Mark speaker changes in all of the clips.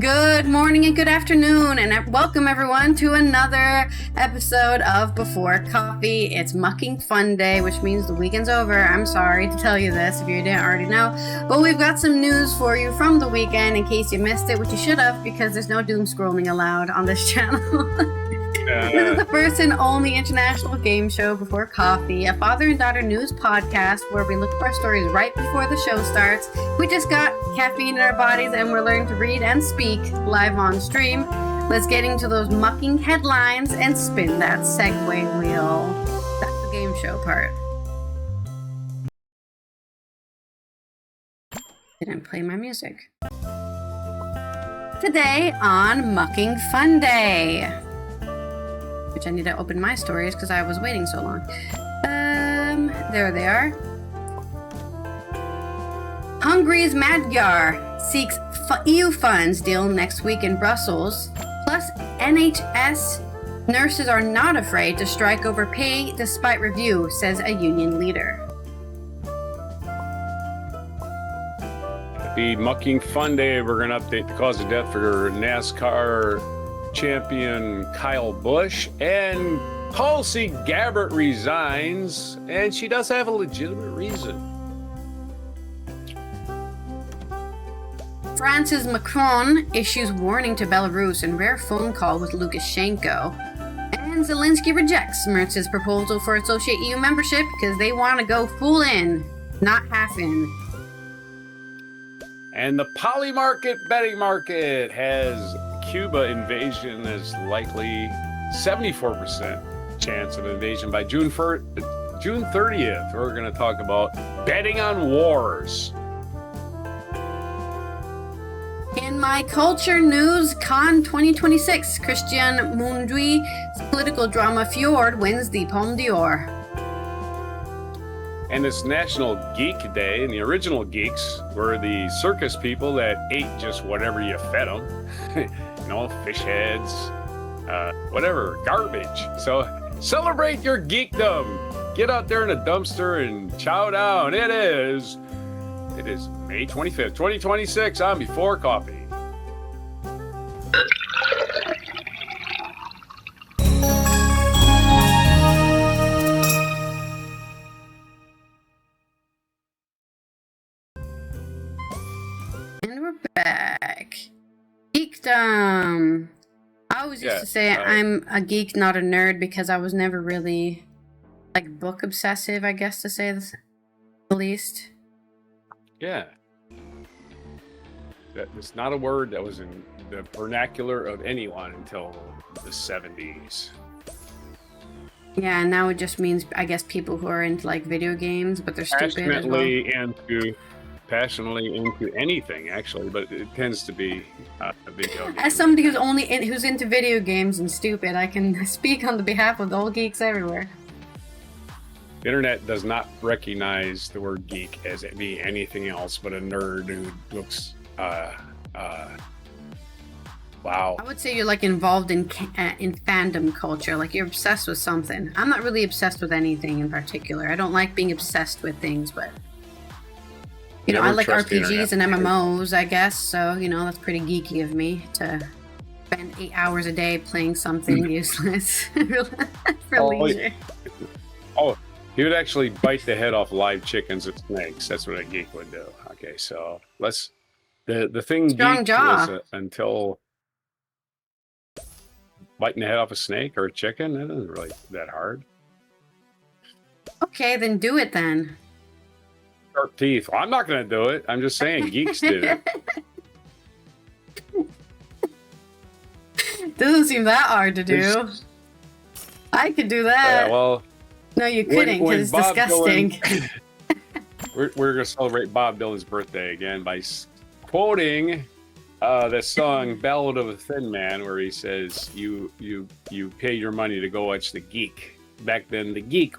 Speaker 1: Good morning and good afternoon, and welcome everyone to another episode of Before Coffee. It's Mucking Fonday, which means the weekend's over. I'm sorry to tell you this if you didn't already know, but we've got some news for you from the weekend in case you missed it, which you should have because there's no doom scrolling allowed on this channel. This is the first and only international game show Before Coffee, a father and daughter news podcast where we look for our stories right before the show starts. We just got caffeine in our bodies and we're learning to read and speak live on stream. Let's get into those mucking headlines and spin that segue wheel. That's the game show part. Didn't play my music. Today on Mucking Fonday, which I need to open my stories because I was waiting so long. There they are. Hungary's Magyar seeks EU funds deal next week in Brussels. Plus, NHS nurses are not afraid to strike over pay despite review, says a union leader.
Speaker 2: Happy Mucking Fonday. We're going to update the cause of death for NASCAR champion Kyle Busch, and Tulsi Gabbard resigns, and she does have a legitimate reason.
Speaker 1: France's Macron issues warning to Belarus in rare phone call with Lukashenko. And Zelensky rejects Mertz's proposal for associate EU membership because they want to go full in, not half in.
Speaker 2: And the poly market betting market has Cuba invasion is likely 74% chance of invasion by June 30th. We're going to talk about betting on wars.
Speaker 1: In my culture news, Cannes 2026, Christian Mundui's political drama Fjord wins the Palme d'Or.
Speaker 2: And it's National Geek Day, and the original geeks were the circus people that ate just whatever you fed them. Fish heads, whatever, garbage. So celebrate your geekdom. Get out there in a dumpster and chow down. It is May 25th, 2026 on Before Coffee.
Speaker 1: And we're back. Geekdom. I always used to say I'm a geek, not a nerd, because I was never really book obsessive, I guess to say the least.
Speaker 2: Yeah. That's not a word that was in the vernacular of anyone until the 70s.
Speaker 1: Yeah, and now it just means, I guess, people who are into video games, but they're stupid as well.
Speaker 2: Passionately into anything, actually, but it tends to be a video game.
Speaker 1: As somebody who's into video games and stupid, I can speak on the behalf of all geeks everywhere.
Speaker 2: The internet does not recognize the word geek as being anything else but a nerd who looks wow.
Speaker 1: I would say you're involved in fandom culture, you're obsessed with something. I'm not really obsessed with anything in particular. I don't like being obsessed with things, but I like RPGs and MMOs, I guess, so, that's pretty geeky of me to spend 8 hours a day playing something useless for leisure.
Speaker 2: He would actually bite the head off live chickens and snakes. That's what a geek would do. Okay, so the thing
Speaker 1: strong jaw
Speaker 2: is until biting the head off a snake or a chicken, that isn't really that hard.
Speaker 1: Okay, then do it then.
Speaker 2: Sharp teeth. Well, I'm not going to do it. I'm just saying geeks did it.
Speaker 1: Doesn't seem that hard to do. I could do that.
Speaker 2: Yeah, well,
Speaker 1: no, you couldn't because it's disgusting.
Speaker 2: We're going to celebrate Bob Dylan's birthday again by quoting the song "Ballad of a Thin Man," where he says, "You pay your money to go watch the geek." Back then, the geek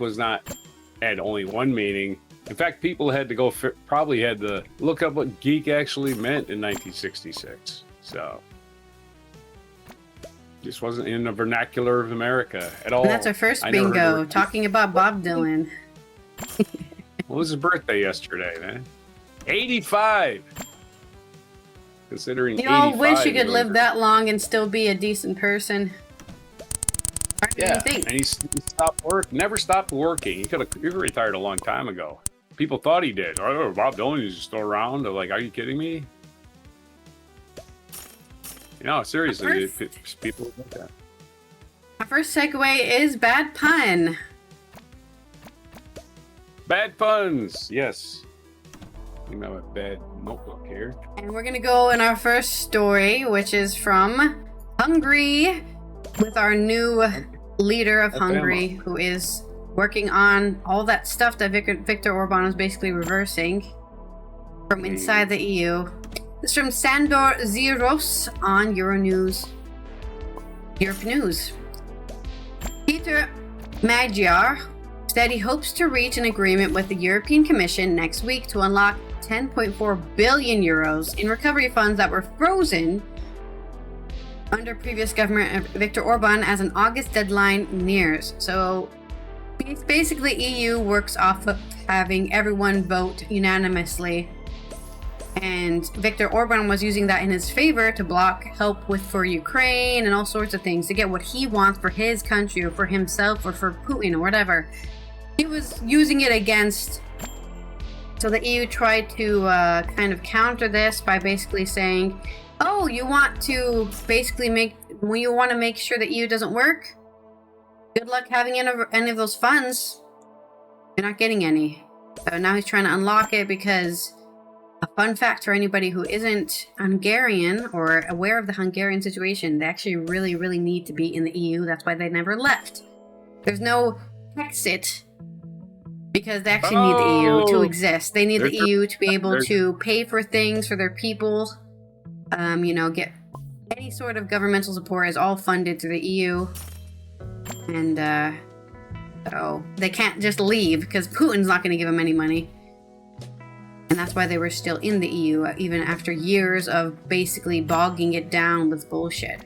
Speaker 2: had only one meaning. In fact, people had to probably had to look up what geek actually meant in 1966. So, just wasn't in the vernacular of America at all.
Speaker 1: And that's our first bingo, talking about Bob Dylan.
Speaker 2: What was his birthday yesterday, man? 85. considering
Speaker 1: You all
Speaker 2: 85
Speaker 1: wish you
Speaker 2: is
Speaker 1: could live
Speaker 2: over.
Speaker 1: that long and still be a decent person. What do you
Speaker 2: Yeah,
Speaker 1: think?
Speaker 2: and he stopped work. Never stopped working. He could have retired a long time ago. People thought he did. Oh, Bob Dylan is still around. They're like, are you kidding me? No, seriously, people like that.
Speaker 1: My first takeaway is bad pun.
Speaker 2: Bad puns, yes. You know, a bad notebook here.
Speaker 1: And we're gonna go in our first story, which is from Hungary, with our new leader of Hungary, who is working on all that stuff that Viktor Orban is basically reversing from inside the EU. This is from Sandor Zíros on Euronews. Europe News. Peter Magyar said he hopes to reach an agreement with the European Commission next week to unlock 10.4 billion euros in recovery funds that were frozen under previous government of Viktor Orban as an August deadline nears. So basically EU works off of having everyone vote unanimously, and Viktor Orban was using that in his favor to block help for Ukraine and all sorts of things to get what he wants for his country or for himself or for Putin or whatever. He was using it against. So the EU tried to kind of counter this by basically saying, oh, you want to basically make sure that EU doesn't work? Good luck having any of those funds. You're not getting any. So now he's trying to unlock it because a fun fact for anybody who isn't Hungarian or aware of the Hungarian situation, they actually really, really need to be in the EU. That's why they never left. There's no exit because they actually need the EU to exist. They need the EU to be able to pay for things for their people. Get any sort of governmental support is all funded through the EU. And so they can't just leave because Putin's not going to give them any money. And that's why they were still in the EU, even after years of basically bogging it down with bullshit.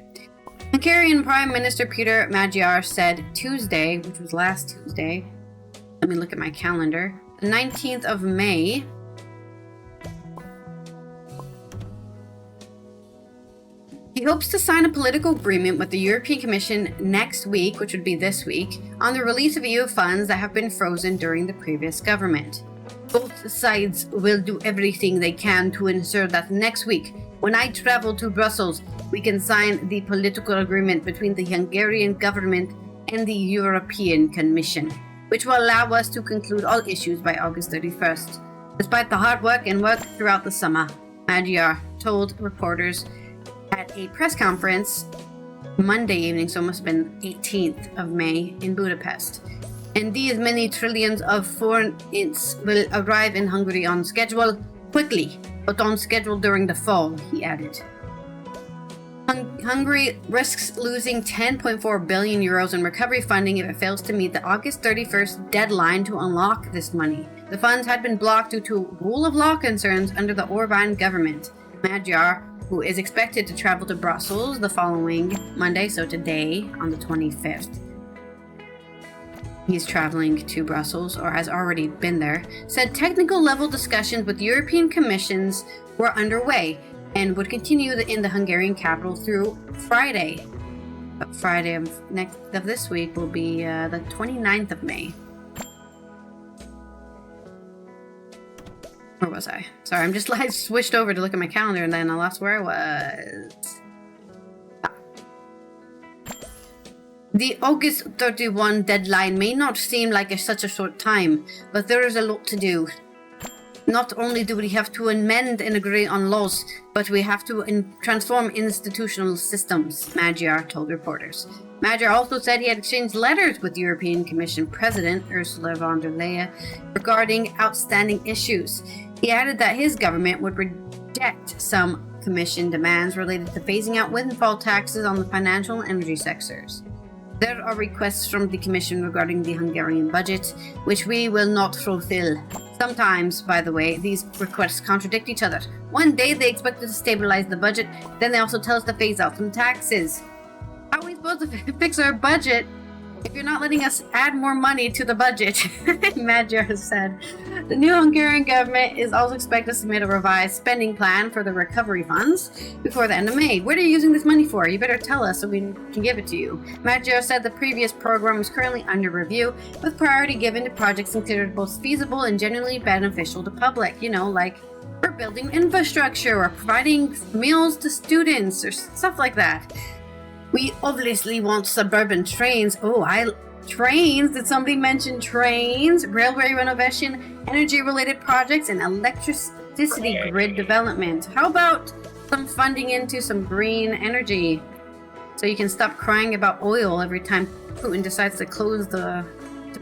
Speaker 1: Hungarian Prime Minister Peter Magyar said Tuesday, which was last Tuesday, let me look at my calendar, the 19th of May, he hopes to sign a political agreement with the European Commission next week, which would be this week, on the release of EU funds that have been frozen during the previous government. Both sides will do everything they can to ensure that next week, when I travel to Brussels, we can sign the political agreement between the Hungarian government and the European Commission, which will allow us to conclude all issues by August 31st. Despite the hard work and work throughout the summer, Magyar told reporters at a press conference Monday evening, so it must have been 18th of May in Budapest. And these many trillions of foreign will arrive in Hungary on schedule quickly, but on schedule during the fall, he added. Hungary risks losing 10.4 billion euros in recovery funding if it fails to meet the August 31st deadline to unlock this money. The funds had been blocked due to rule of law concerns under the Orban government. Magyar, who is expected to travel to Brussels the following Monday, so today, on the 25th. He's traveling to Brussels, or has already been there, said technical level discussions with European Commissions were underway and would continue in the Hungarian capital through Friday. But Friday of this week will be the 29th of May. Where was I? Sorry, I switched over to look at my calendar and then I lost where I was. The August 31 deadline may not seem like such a short time, but there is a lot to do. Not only do we have to amend and agree on laws, but we have to transform institutional systems, Magyar told reporters. Magyar also said he had exchanged letters with European Commission President Ursula von der Leyen regarding outstanding issues. He added that his government would reject some Commission demands related to phasing out windfall taxes on the financial and energy sectors. There are requests from the Commission regarding the Hungarian budget, which we will not fulfill. Sometimes, by the way, these requests contradict each other. One day they expect us to stabilize the budget, then they also tell us to phase out some taxes. How are we supposed to fix our budget If you're not letting us add more money to the budget, Magyar said. The new Hungarian government is also expected to submit a revised spending plan for the recovery funds before the end of May. What are you using this money for? You better tell us so we can give it to you. Magyar said the previous program is currently under review, with priority given to projects considered both feasible and genuinely beneficial to public. You know, like for building infrastructure or providing meals to students or stuff like that. We obviously want suburban trains. Trains? Did somebody mention trains? Railway renovation, energy-related projects, and electricity grid development. How about some funding into some green energy so you can stop crying about oil every time Putin decides to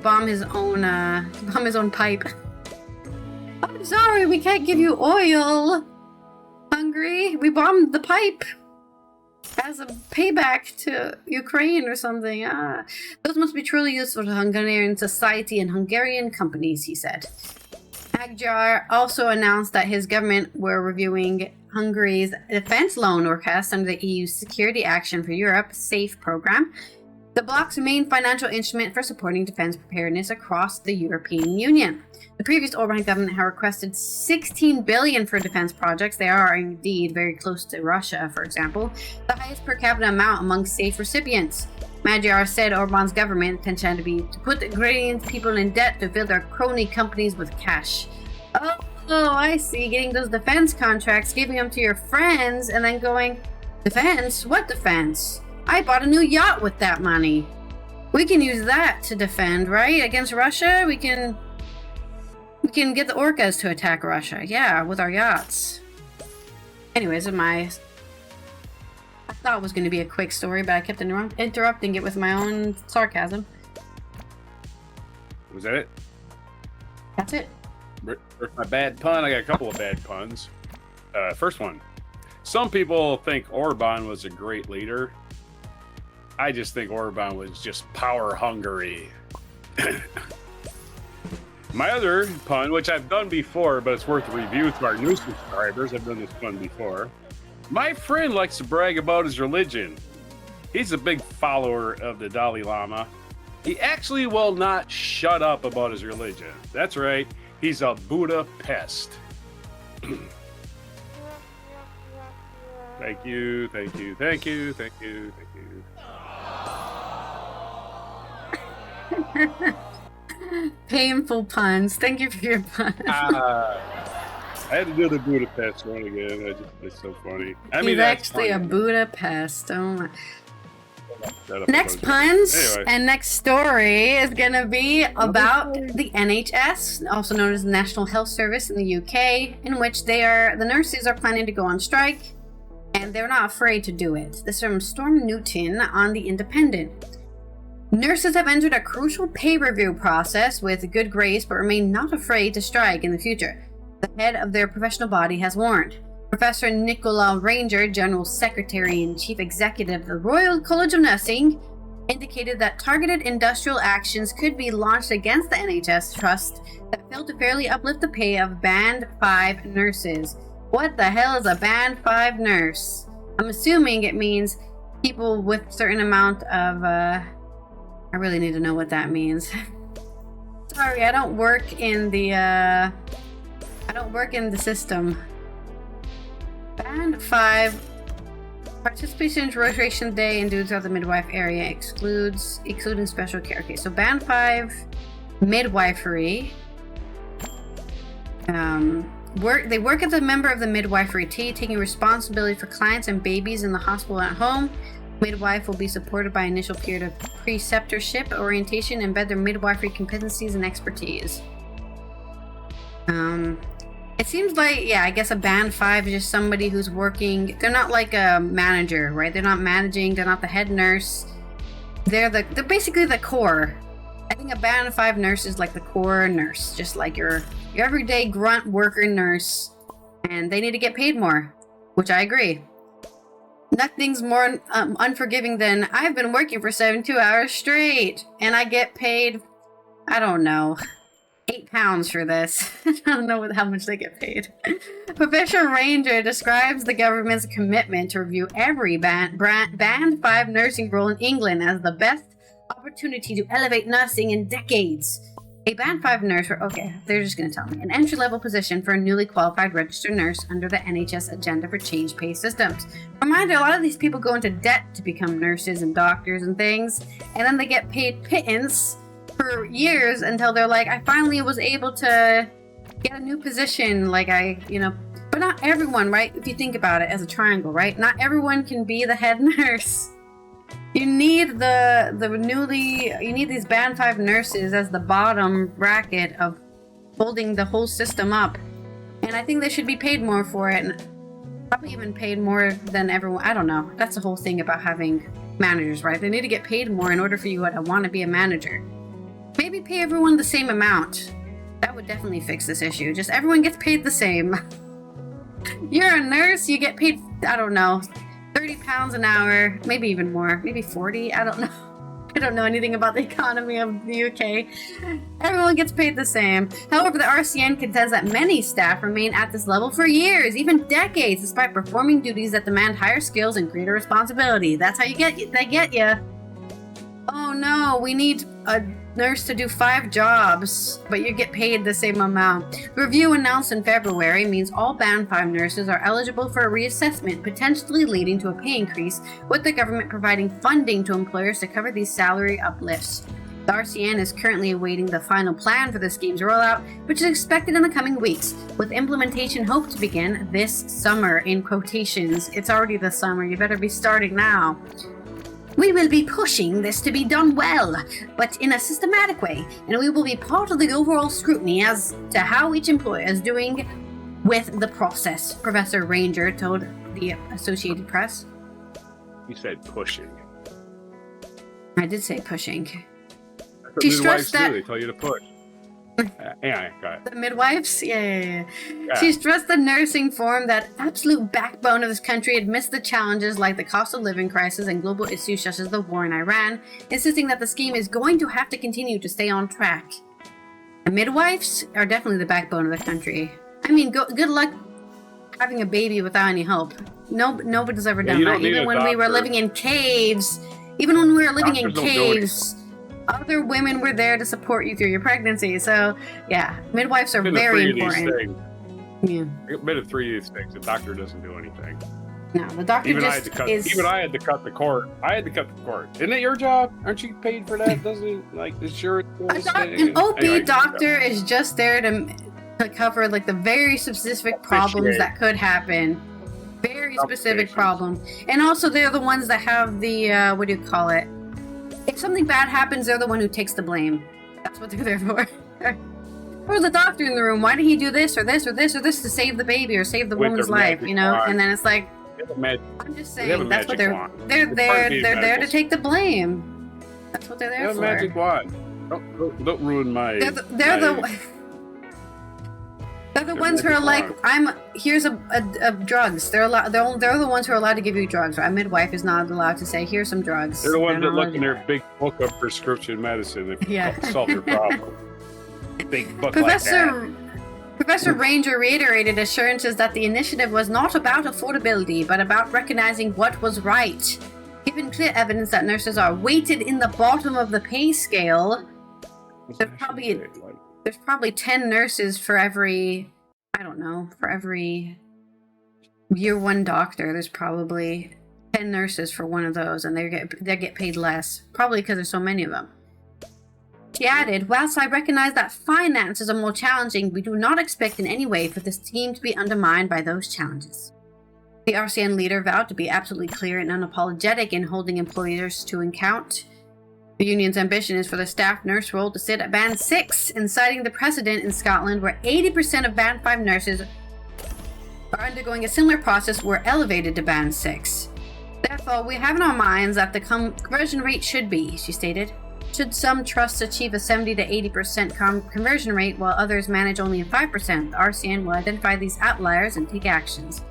Speaker 1: bomb his own pipe? I'm sorry, we can't give you oil, Hungary. We bombed the pipe as a payback to Ukraine or something. Those must be truly useful to Hungarian society and Hungarian companies, he said. Magyar also announced that his government were reviewing Hungary's defense loan request under the EU's Security Action for Europe SAFE program, the bloc's main financial instrument for supporting defense preparedness across the European Union. The previous Orbán government had requested $16 billion for defense projects. They are indeed very close to Russia, for example, the highest per capita amount among SAFE recipients. Magyar said Orbán's government intention to be to put the Ukrainian people in debt to fill their crony companies with cash. Oh, I see. Getting those defense contracts, giving them to your friends, and then going, defense? What defense? I bought a new yacht with that money. We can use that to defend, right? Against Russia? We can get the orcas to attack Russia. Yeah, with our yachts. Anyways, I thought it was going to be a quick story, but I kept interrupting it with my own sarcasm.
Speaker 2: Was that it?
Speaker 1: That's it.
Speaker 2: Where's my bad pun? I got a couple of bad puns. First one. Some people think Orbán was a great leader. I just think Orbán was just power hungry. My other pun, which I've done before, but it's worth a review to our new subscribers. I've done this pun before. My friend likes to brag about his religion. He's a big follower of the Dalai Lama. He actually will not shut up about his religion. That's right. He's a Buddha pest. Thank you, thank you, thank you, thank you, thank you.
Speaker 1: Painful puns. Thank you for your pun.
Speaker 2: I had to do the Budapest one again. It's so funny.
Speaker 1: He's actually a Budapest. Oh my. Next puns and next story is going to be about the NHS, also known as the National Health Service in the UK, in which the nurses are planning to go on strike, and they're not afraid to do it. This is from Storm Newton on The Independent. Nurses have entered a crucial pay review process with good grace, but remain not afraid to strike in the future, the head of their professional body has warned. Professor Nicola Ranger, General Secretary and Chief Executive of the Royal College of Nursing, indicated that targeted industrial actions could be launched against the NHS trust that failed to fairly uplift the pay of Band 5 nurses. What the hell is a Band 5 nurse? I'm assuming it means people with a certain amount of, I really need to know what that means. Sorry, I don't work in the system. Band 5 participation in rotation day and duties of the midwife area excluding special care. Okay, so Band 5 midwifery. They work as a member of the midwifery team, taking responsibility for clients and babies in the hospital at home. Midwife will be supported by an initial period of preceptorship, orientation, and embed their midwifery competencies and expertise. It seems like, I guess a Band 5 is just somebody who's working. They're not like a manager, right? They're not managing. They're not the head nurse. They're basically the core. I think a Band 5 nurse is like the core nurse, just like your everyday grunt worker nurse, and they need to get paid more, which I agree. Nothing's more unforgiving than I've been working for 72 hours straight, and I get paid, I don't know, £8 for this. I don't know how much they get paid. Professor Ranger describes the government's commitment to review every Band 5 nursing role in England as the best opportunity to elevate nursing in decades. A Band 5 nurse, they're just going to tell me, an entry-level position for a newly qualified registered nurse under the NHS agenda for change pay systems. Reminder, a lot of these people go into debt to become nurses and doctors and things, and then they get paid pittance for years until they're like, I finally was able to get a new position, but not everyone, right? If you think about it as a triangle, right? Not everyone can be the head nurse. You need you need these Band 5 nurses as the bottom bracket of holding the whole system up. And I think they should be paid more for it. And probably even paid more than everyone. I don't know. That's the whole thing about having managers, right? They need to get paid more in order for you to want to be a manager. Maybe pay everyone the same amount. That would definitely fix this issue. Just everyone gets paid the same. You're a nurse, you get paid, I don't know, £30 an hour, maybe even more, maybe 40, I don't know. I don't know anything about the economy of the UK. Everyone gets paid the same. However, the RCN contends that many staff remain at this level for years, even decades, despite performing duties that demand higher skills and greater responsibility. That's how they get you. Oh no, we need a nurse to do 5 jobs, but you get paid the same amount. The review announced in February means all Band 5 nurses are eligible for a reassessment, potentially leading to a pay increase, with the government providing funding to employers to cover these salary uplifts. The RCN is currently awaiting the final plan for the scheme's rollout, which is expected in the coming weeks, with implementation hoped to begin this summer, in quotations. It's already the summer, you better be starting now. We will be pushing this to be done well, but in a systematic way, and we will be part of the overall scrutiny as to how each employer is doing with the process, Professor Ranger told the Associated Press.
Speaker 2: You said pushing.
Speaker 1: I did say pushing.
Speaker 2: That's what midwives do. They tell you to push. Yeah, go ahead.
Speaker 1: The midwives? Yeah. She stressed the nursing form, that absolute backbone of this country, amidst the challenges like the cost of living crisis and global issues such as the war in Iran, insisting that the scheme is going to have to continue to stay on track. The midwives are definitely the backbone of the country. I mean, good luck having a baby without any help. Nobody's ever done that. Even when we were living in caves, other women were there to support you through your pregnancy. So, yeah, midwives are very important. Yeah.
Speaker 2: I've been to 3 of these things. The doctor doesn't do anything.
Speaker 1: No, the doctor
Speaker 2: Even I had to cut the cord. Isn't it your job? Aren't you paid for that? Doesn't the insurance?
Speaker 1: An OB doctor is just there to cover the very specific problems that could happen. Very specific problem. And also, they're the ones that have the what do you call it? If something bad happens, they're the one who takes the blame. That's what they're there for. Or the doctor in the room. Why did he do this or this or this or this to save the baby or save the woman's life? And then it's like, I'm just saying, that's what they're there to take the blame. That's what they're there for.
Speaker 2: Magic wand. Don't ruin my.
Speaker 1: They're the ones who are like, here's a drugs. They're the ones who are allowed to give you drugs. Right? A midwife is not allowed to say, here's some drugs.
Speaker 2: They're the ones that look in their big book of prescription medicine and solve your problem. Big book
Speaker 1: Professor Ranger reiterated assurances that the initiative was not about affordability, but about recognizing what was right. Given clear evidence that nurses are weighted in the bottom of the pay scale, there's probably 10 nurses for every year 1 doctor. There's probably 10 nurses for one of those, and they get paid less, probably because there's so many of them. She added, whilst I recognize that finances are more challenging, we do not expect in any way for this team to be undermined by those challenges. The RCN leader vowed to be absolutely clear and unapologetic in holding employers to account. The union's ambition is for the staff nurse role to sit at Band 6, inciting the precedent in Scotland where 80% of Band 5 nurses are undergoing a similar process were elevated to Band 6. Therefore, we have in our minds that the conversion rate should be, she stated. Should some trusts achieve a 70 to 80% conversion rate while others manage only a 5%, the RCN will identify these outliers and take actions.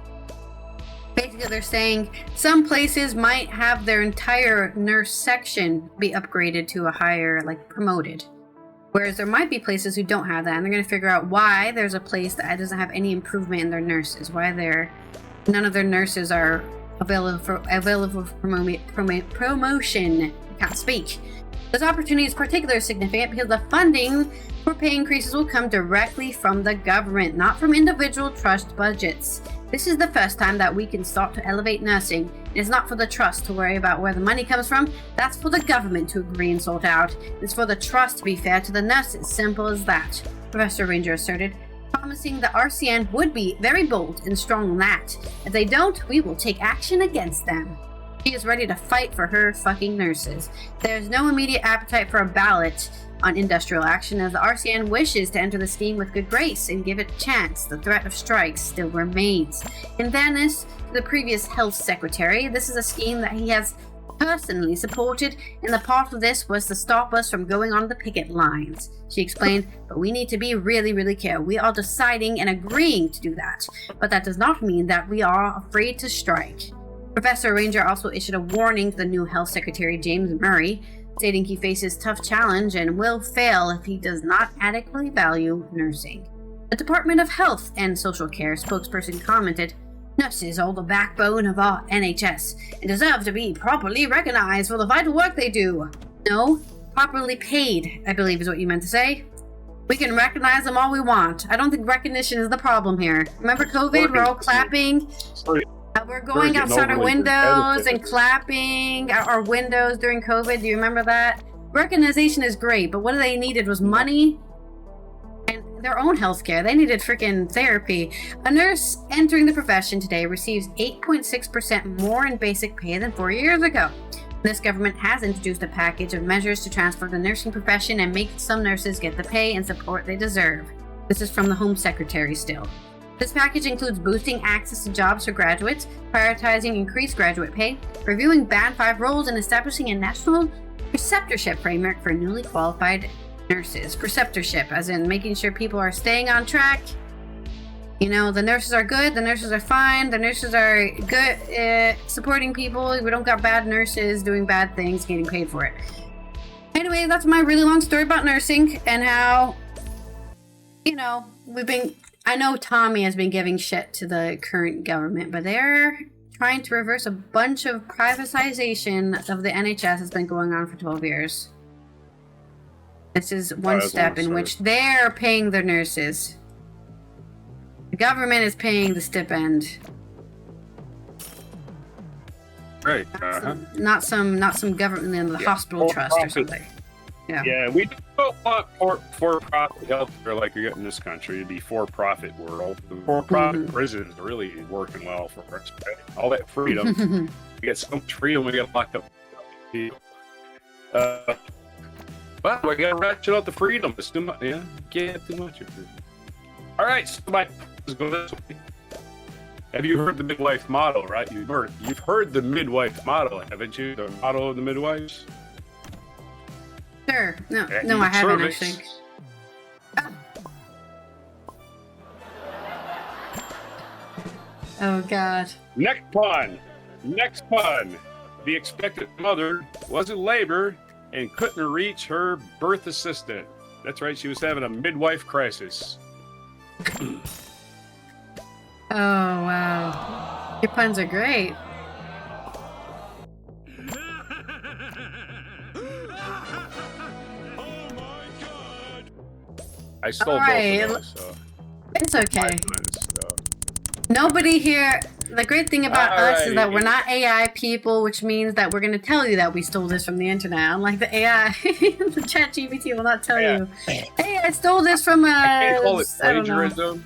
Speaker 1: Basically, they're saying some places might have their entire nurse section be upgraded to a higher, promoted. Whereas there might be places who don't have that, and they're going to figure out why there's a place that doesn't have any improvement in their nurses, why none of their nurses are available for promotion. I can't speak. This opportunity is particularly significant because the funding for pay increases will come directly from the government, not from individual trust budgets. This is the first time that we can start to elevate nursing. It's not for the trust to worry about where the money comes from. That's for the government to agree and sort out. It's for the trust to be fair to the nurses. Simple as that, Professor Ranger asserted, promising the RCN would be very bold and strong on that. If they don't, we will take action against them. She is ready to fight for her fucking nurses. There's no immediate appetite for a ballot on industrial action as the RCN wishes to enter the scheme with good grace and give it a chance. The threat of strikes still remains. In fairness to the previous health secretary, this is a scheme that he has personally supported, and the part of this was to stop us from going on the picket lines. She explained, but we need to be really, really careful. We are deciding and agreeing to do that, but that does not mean that we are afraid to strike. Professor Ranger also issued a warning to the new Health Secretary James Murray, stating he faces tough challenge and will fail if he does not adequately value nursing. The Department of Health and Social Care spokesperson commented, nurses are the backbone of our NHS and deserve to be properly recognized for the vital work they do. No, properly paid, I believe is what you meant to say. We can recognize them all we want. I don't think recognition is the problem here. Remember COVID? We're all clapping. We're going outside our windows and clapping our windows during COVID. Do you remember that? Recognition is great, but what they needed was money and their own healthcare. They needed freaking therapy. A nurse entering the profession today receives 8.6% more in basic pay than 4 years ago. This government has introduced a package of measures to transform the nursing profession and make some nurses get the pay and support they deserve. This is from the Home Secretary still. This package includes boosting access to jobs for graduates, prioritizing increased graduate pay, reviewing Band 5 roles, and establishing a national preceptorship framework for newly qualified nurses. Preceptorship, as in making sure people are staying on track. You know, the nurses are good, the nurses are fine, the nurses are good supporting people. We don't got bad nurses doing bad things, getting paid for it. Anyway, that's my really long story about nursing and how, you know, I know Tommy has been giving shit to the current government, but they're trying to reverse a bunch of privatization of the NHS that's been going on for 12 years. This is one step in which they're paying their nurses. The government is paying the stipend.
Speaker 2: Right.
Speaker 1: Not some government in the hospital trust or something.
Speaker 2: Yeah, we don't want for-profit healthcare like you get in this country. It'd be for-profit world. The for-profit prisons are really working well for us. Right? All that freedom. We get so much freedom, we get locked up. But we gotta ratchet out the freedom. It's too much. Yeah, can't have too much of it. All right, so let's go this way. Have you heard the midwife model? Right, you've heard the midwife model, haven't you? The model of the midwives.
Speaker 1: Sure. No, I haven't actually. Oh God.
Speaker 2: Next pun. The expectant mother was in labor and couldn't reach her birth assistant. That's right, she was having a midwife crisis.
Speaker 1: Oh wow. Your puns are great.
Speaker 2: I stole both of those, so.
Speaker 1: It's okay. Nobody here. The great thing about us is that we're not AI people, which means that we're going to tell you that we stole this from the internet. Unlike the AI, the ChatGPT will not tell you. Hey, I stole this from
Speaker 2: I can't call it plagiarism.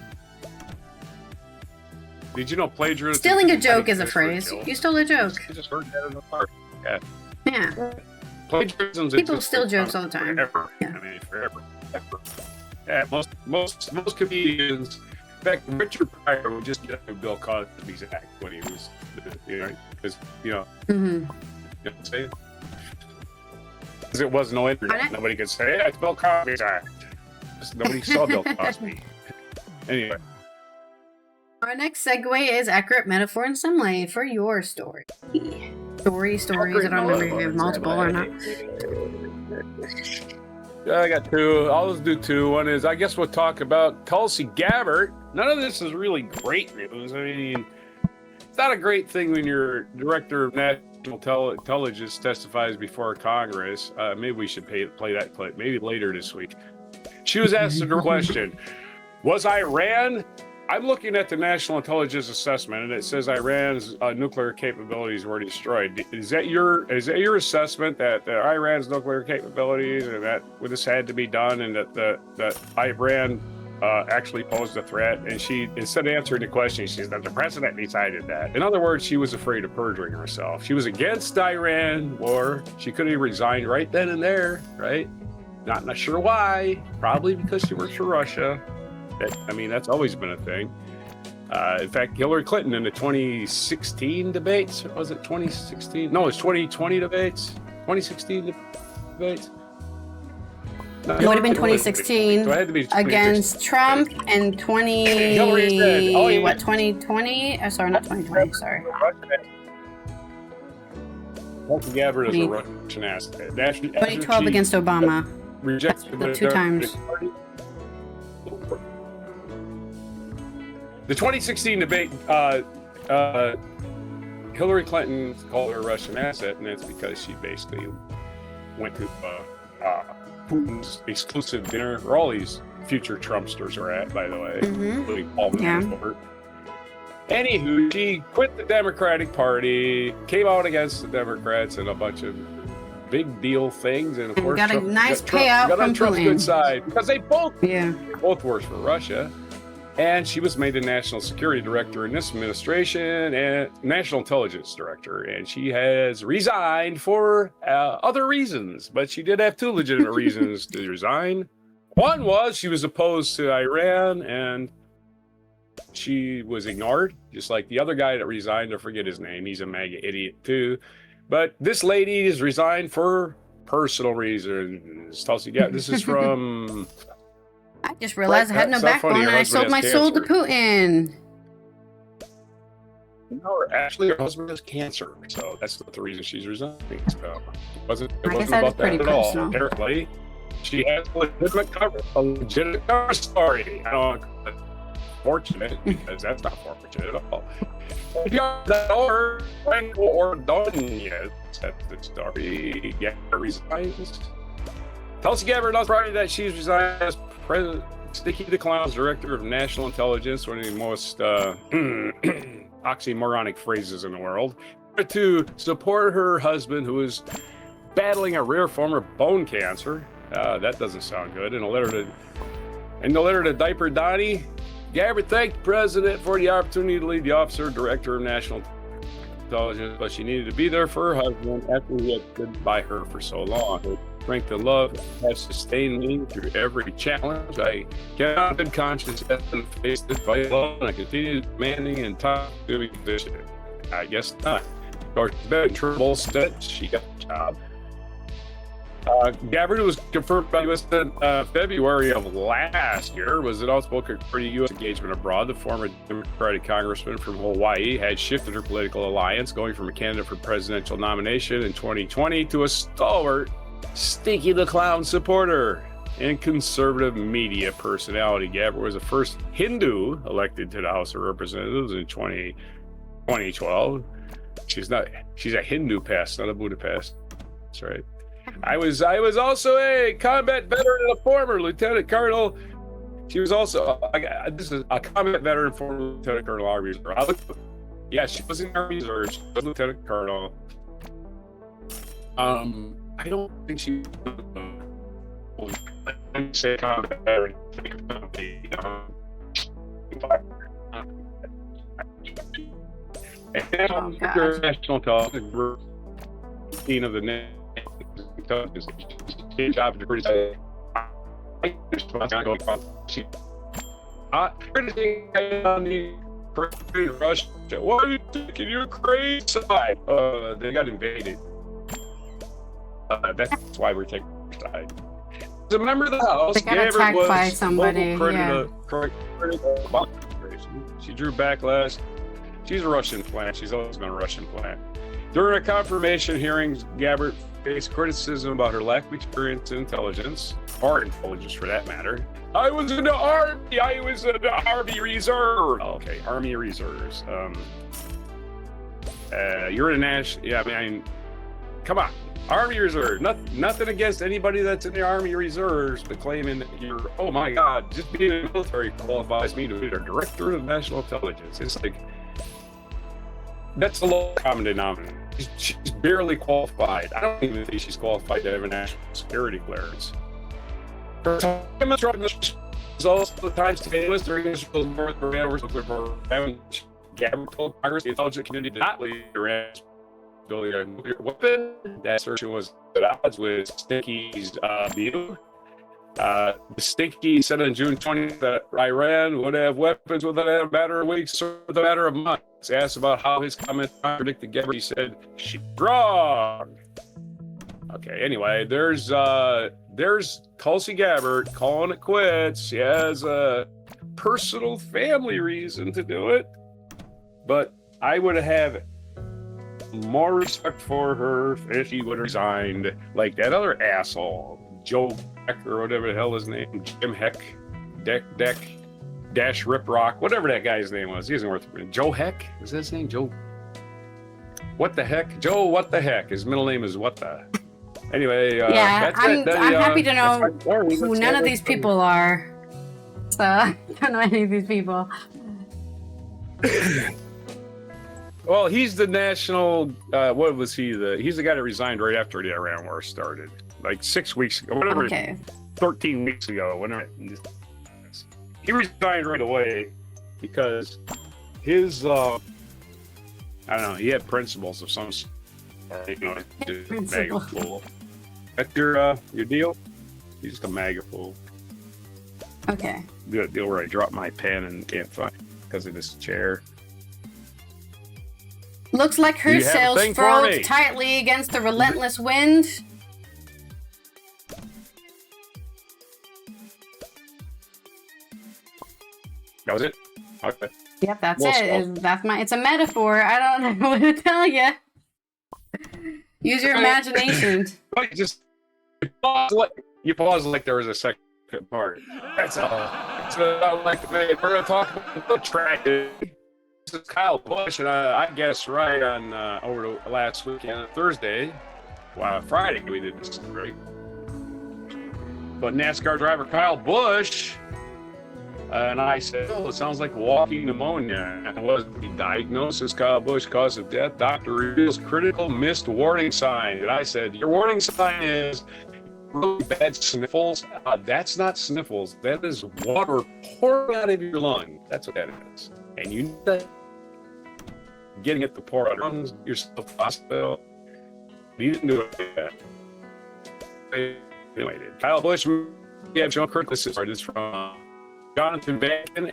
Speaker 2: Did you know plagiarism?
Speaker 1: Stealing a joke is a phrase. You stole a joke.
Speaker 2: I just heard that in the park. Yeah.
Speaker 1: Yeah.
Speaker 2: Plagiarism.
Speaker 1: People steal jokes all the time.
Speaker 2: Forever.
Speaker 1: Yeah.
Speaker 2: I mean, forever. Yeah, most comedians. In fact, Richard Pryor would just get a Bill Cosby's act when he was, because you know what I'm saying? Because it was no internet, nobody could say, "Hey, it's Bill Cosby's act." Nobody saw Bill Cosby. Anyway,
Speaker 1: our next segue is accurate metaphor and simile for your story. Stories. I don't remember if you have multiple or not.
Speaker 2: I got two. I'll just do two. One is, I guess we'll talk about Tulsi Gabbard. None of this is really great news. I mean, it's not a great thing when you're director of National National Intelligence testifies before Congress. Maybe we should play that clip, maybe later this week. She was asked a question, was Iran... I'm looking at the National Intelligence Assessment, and it says Iran's nuclear capabilities were destroyed. Is that your assessment that Iran's nuclear capabilities and that this had to be done, and that Iran actually posed a threat? And she, instead of answering the question, she said that the president decided that. In other words, she was afraid of perjuring herself. She was against the Iran war. She could have resigned right then and there, right? Not sure why. Probably because she works for Russia. That's always been a thing. In fact, Hillary Clinton in the 2016 debates, was it 2016? No, it's 2020 debates. 2016 debates. No,
Speaker 1: it would have been 2016
Speaker 2: so it had to be
Speaker 1: against Trump and 2020? Oh, sorry, not 2020. Sorry.
Speaker 2: Tulsi Gabbard is a Russian asset.
Speaker 1: 2012 against Obama.
Speaker 2: Rejected
Speaker 1: the 2 times.
Speaker 2: The 2016 debate, Hillary Clinton called her a Russian asset, and that's because she basically went to Putin's exclusive dinner, where all these future Trumpsters are at, by the way, including Paul Manafort. Anywho, she quit the Democratic Party, came out against the Democrats, and a bunch of big deal things, and of course,
Speaker 1: got a nice payout
Speaker 2: got on
Speaker 1: from
Speaker 2: Trump's
Speaker 1: Putin.
Speaker 2: good side because they both worked for Russia. And she was made the National Security Director in this administration and National Intelligence Director. And she has resigned for other reasons. But she did have 2 legitimate reasons to resign. One was she was opposed to Iran, and she was ignored, just like the other guy that resigned. I forget his name. He's a MAGA idiot, too. But this lady has resigned for personal reasons. Tulsi Gabbard. This is from...
Speaker 1: I just realized I had no backbone and I sold my soul to Putin.
Speaker 2: No, actually, her husband has cancer, so that's not the reason she's resigning. So it wasn't about that at all. Apparently, she has a legitimate cover story. I don't want to fortunate because that's not fortunate at all. If you're or done yet, that's the story. Gabbard resigns. Tulsi Gabbard announced Friday that she's resigned as President Sticky the Clown's Director of National Intelligence, one of the most oxymoronic phrases in the world, to support her husband, who is battling a rare form of bone cancer. That doesn't sound good. In the letter to Diaper Donnie, Gabbard thanked the president for the opportunity to lead the officer director of National Intelligence, but she needed to be there for her husband after he had stood by her for so long. Her strength and love has sustained me through every challenge. I cannot in conscience face this fight alone. I continue demanding and time-consuming position. I guess not. Of course, been in trouble since she got the job. Gabbard was confirmed by U.S. February of last year, was an outspoken for U.S. engagement abroad. The former Democratic congressman from Hawaii had shifted her political alliance, going from a candidate for presidential nomination in 2020 to a stalwart Stinky the Clown supporter and conservative media personality. Gabbard was the first Hindu elected to the House of Representatives in 2012. She's a Hindu pest, not a Budapest. That's right. I was also a combat veteran and a former lieutenant colonel. She was also this is a combat veteran, former lieutenant colonel, Army Reserve. Yeah, she was in the Army Reserve. She was lieutenant colonel. I don't think she say combat veteran. National Intelligence Group of the Intelligence job to criticize Russia. What are you taking Ukraine side? They got invaded. That's why we're taking side. As a member of the House,
Speaker 1: they got attacked by somebody.
Speaker 2: She drew backlash. She's a Russian plant. She's always been a Russian plant. During her confirmation hearings, Gabbard faced criticism about her lack of experience in intelligence, or intelligence for that matter. I was in the Army. I was in the Army Reserve. Okay, Army Reserves. You're in a national. Yeah, I mean, come on. Army Reserve. Nothing against anybody that's in the Army Reserves, but claiming that you're, oh my God, just being in the military qualifies me to be the director of national intelligence. It's like, that's the low common denominator. She's barely qualified. I don't even think she's qualified to have a national security clearance. Her time is also the times tailors during Israel's North Korea Gabbard told Congress the intelligence community did not lead Iran's building a nuclear weapon. That assertion was at odds with Stinky's view. The Stinky said on June 20th that Iran would have weapons within a matter of weeks or the matter of months. Asked about how his comments contradicted Gabbard, he said, she's wrong. Okay, anyway, there's Tulsi Gabbard calling it quits. She has a personal family reason to do it. But I would have more respect for her if she would have resigned like that other asshole, Joe Heck, or whatever the hell his name, Jim Heck, Dash Rip Rock, whatever that guy's name was. He isn't worth it. Joe Heck? Is that his name? Joe? What the heck? Joe, what the heck? His middle name is what the? Anyway,
Speaker 1: yeah, I'm happy to know who none of these
Speaker 2: funny.
Speaker 1: people are. So, I don't know any of these people.
Speaker 2: Well, he's the national. What was he? He's the guy that resigned right after the Iran war started, like 6 weeks ago, whatever.
Speaker 1: Okay.
Speaker 2: 13 weeks ago, whenever. He resigned right away because his. I don't know. He had principles of some. You know, MAGA fool. That's your deal. He's just a MAGA fool.
Speaker 1: Okay.
Speaker 2: The deal where I dropped my pen and can't find it because of this chair.
Speaker 1: Looks like her sails furled tightly against the relentless wind.
Speaker 2: That was it? Okay.
Speaker 1: Yep, that's it. It's a metaphor. I don't know what to tell you. Use your imagination.
Speaker 2: You pause like there was a second part. That's all. So, like, we're going to talk about the tragedy. This is Kyle Busch, and I guess right on over the last weekend, Thursday, Friday we did this, right? But NASCAR driver Kyle Busch, and I said, "Oh, it sounds like walking pneumonia." And was the diagnosis Kyle Busch cause of death? Doctor reveals critical missed warning sign. And I said, "Your warning sign is really bad sniffles." That's not sniffles. That is water pouring out of your lung. That's what that is. And you know that getting it to pour out of yourself to the hospital. You didn't do it yet. Anyway, Kyle Busch, we have Joe Kirk. This is from Jonathan Bacon.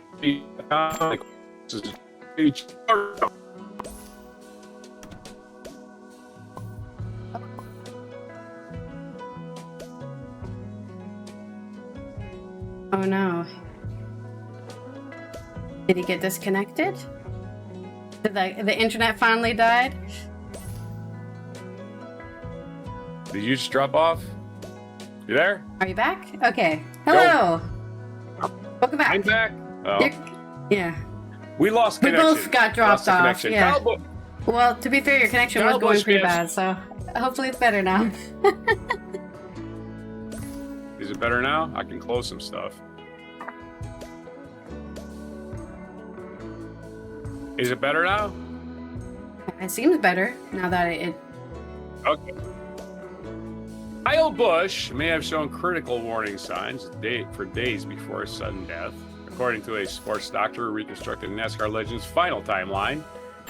Speaker 1: Oh no. Did he get disconnected? Did the internet finally died?
Speaker 2: Did you just drop off? You there?
Speaker 1: Are you back? Okay. Hello. Welcome back.
Speaker 2: I'm back. Oh.
Speaker 1: Yeah.
Speaker 2: We lost
Speaker 1: We
Speaker 2: connection.
Speaker 1: both got dropped off. Yeah. Well, to be fair, your connection was going pretty bad, so hopefully it's better now.
Speaker 2: Is it better now? I can close some stuff. Is it better now?
Speaker 1: It seems better now that it.
Speaker 2: Okay. Kyle Busch may have shown critical warning signs for days before his sudden death, according to a sports doctor who reconstructed NASCAR legend's final timeline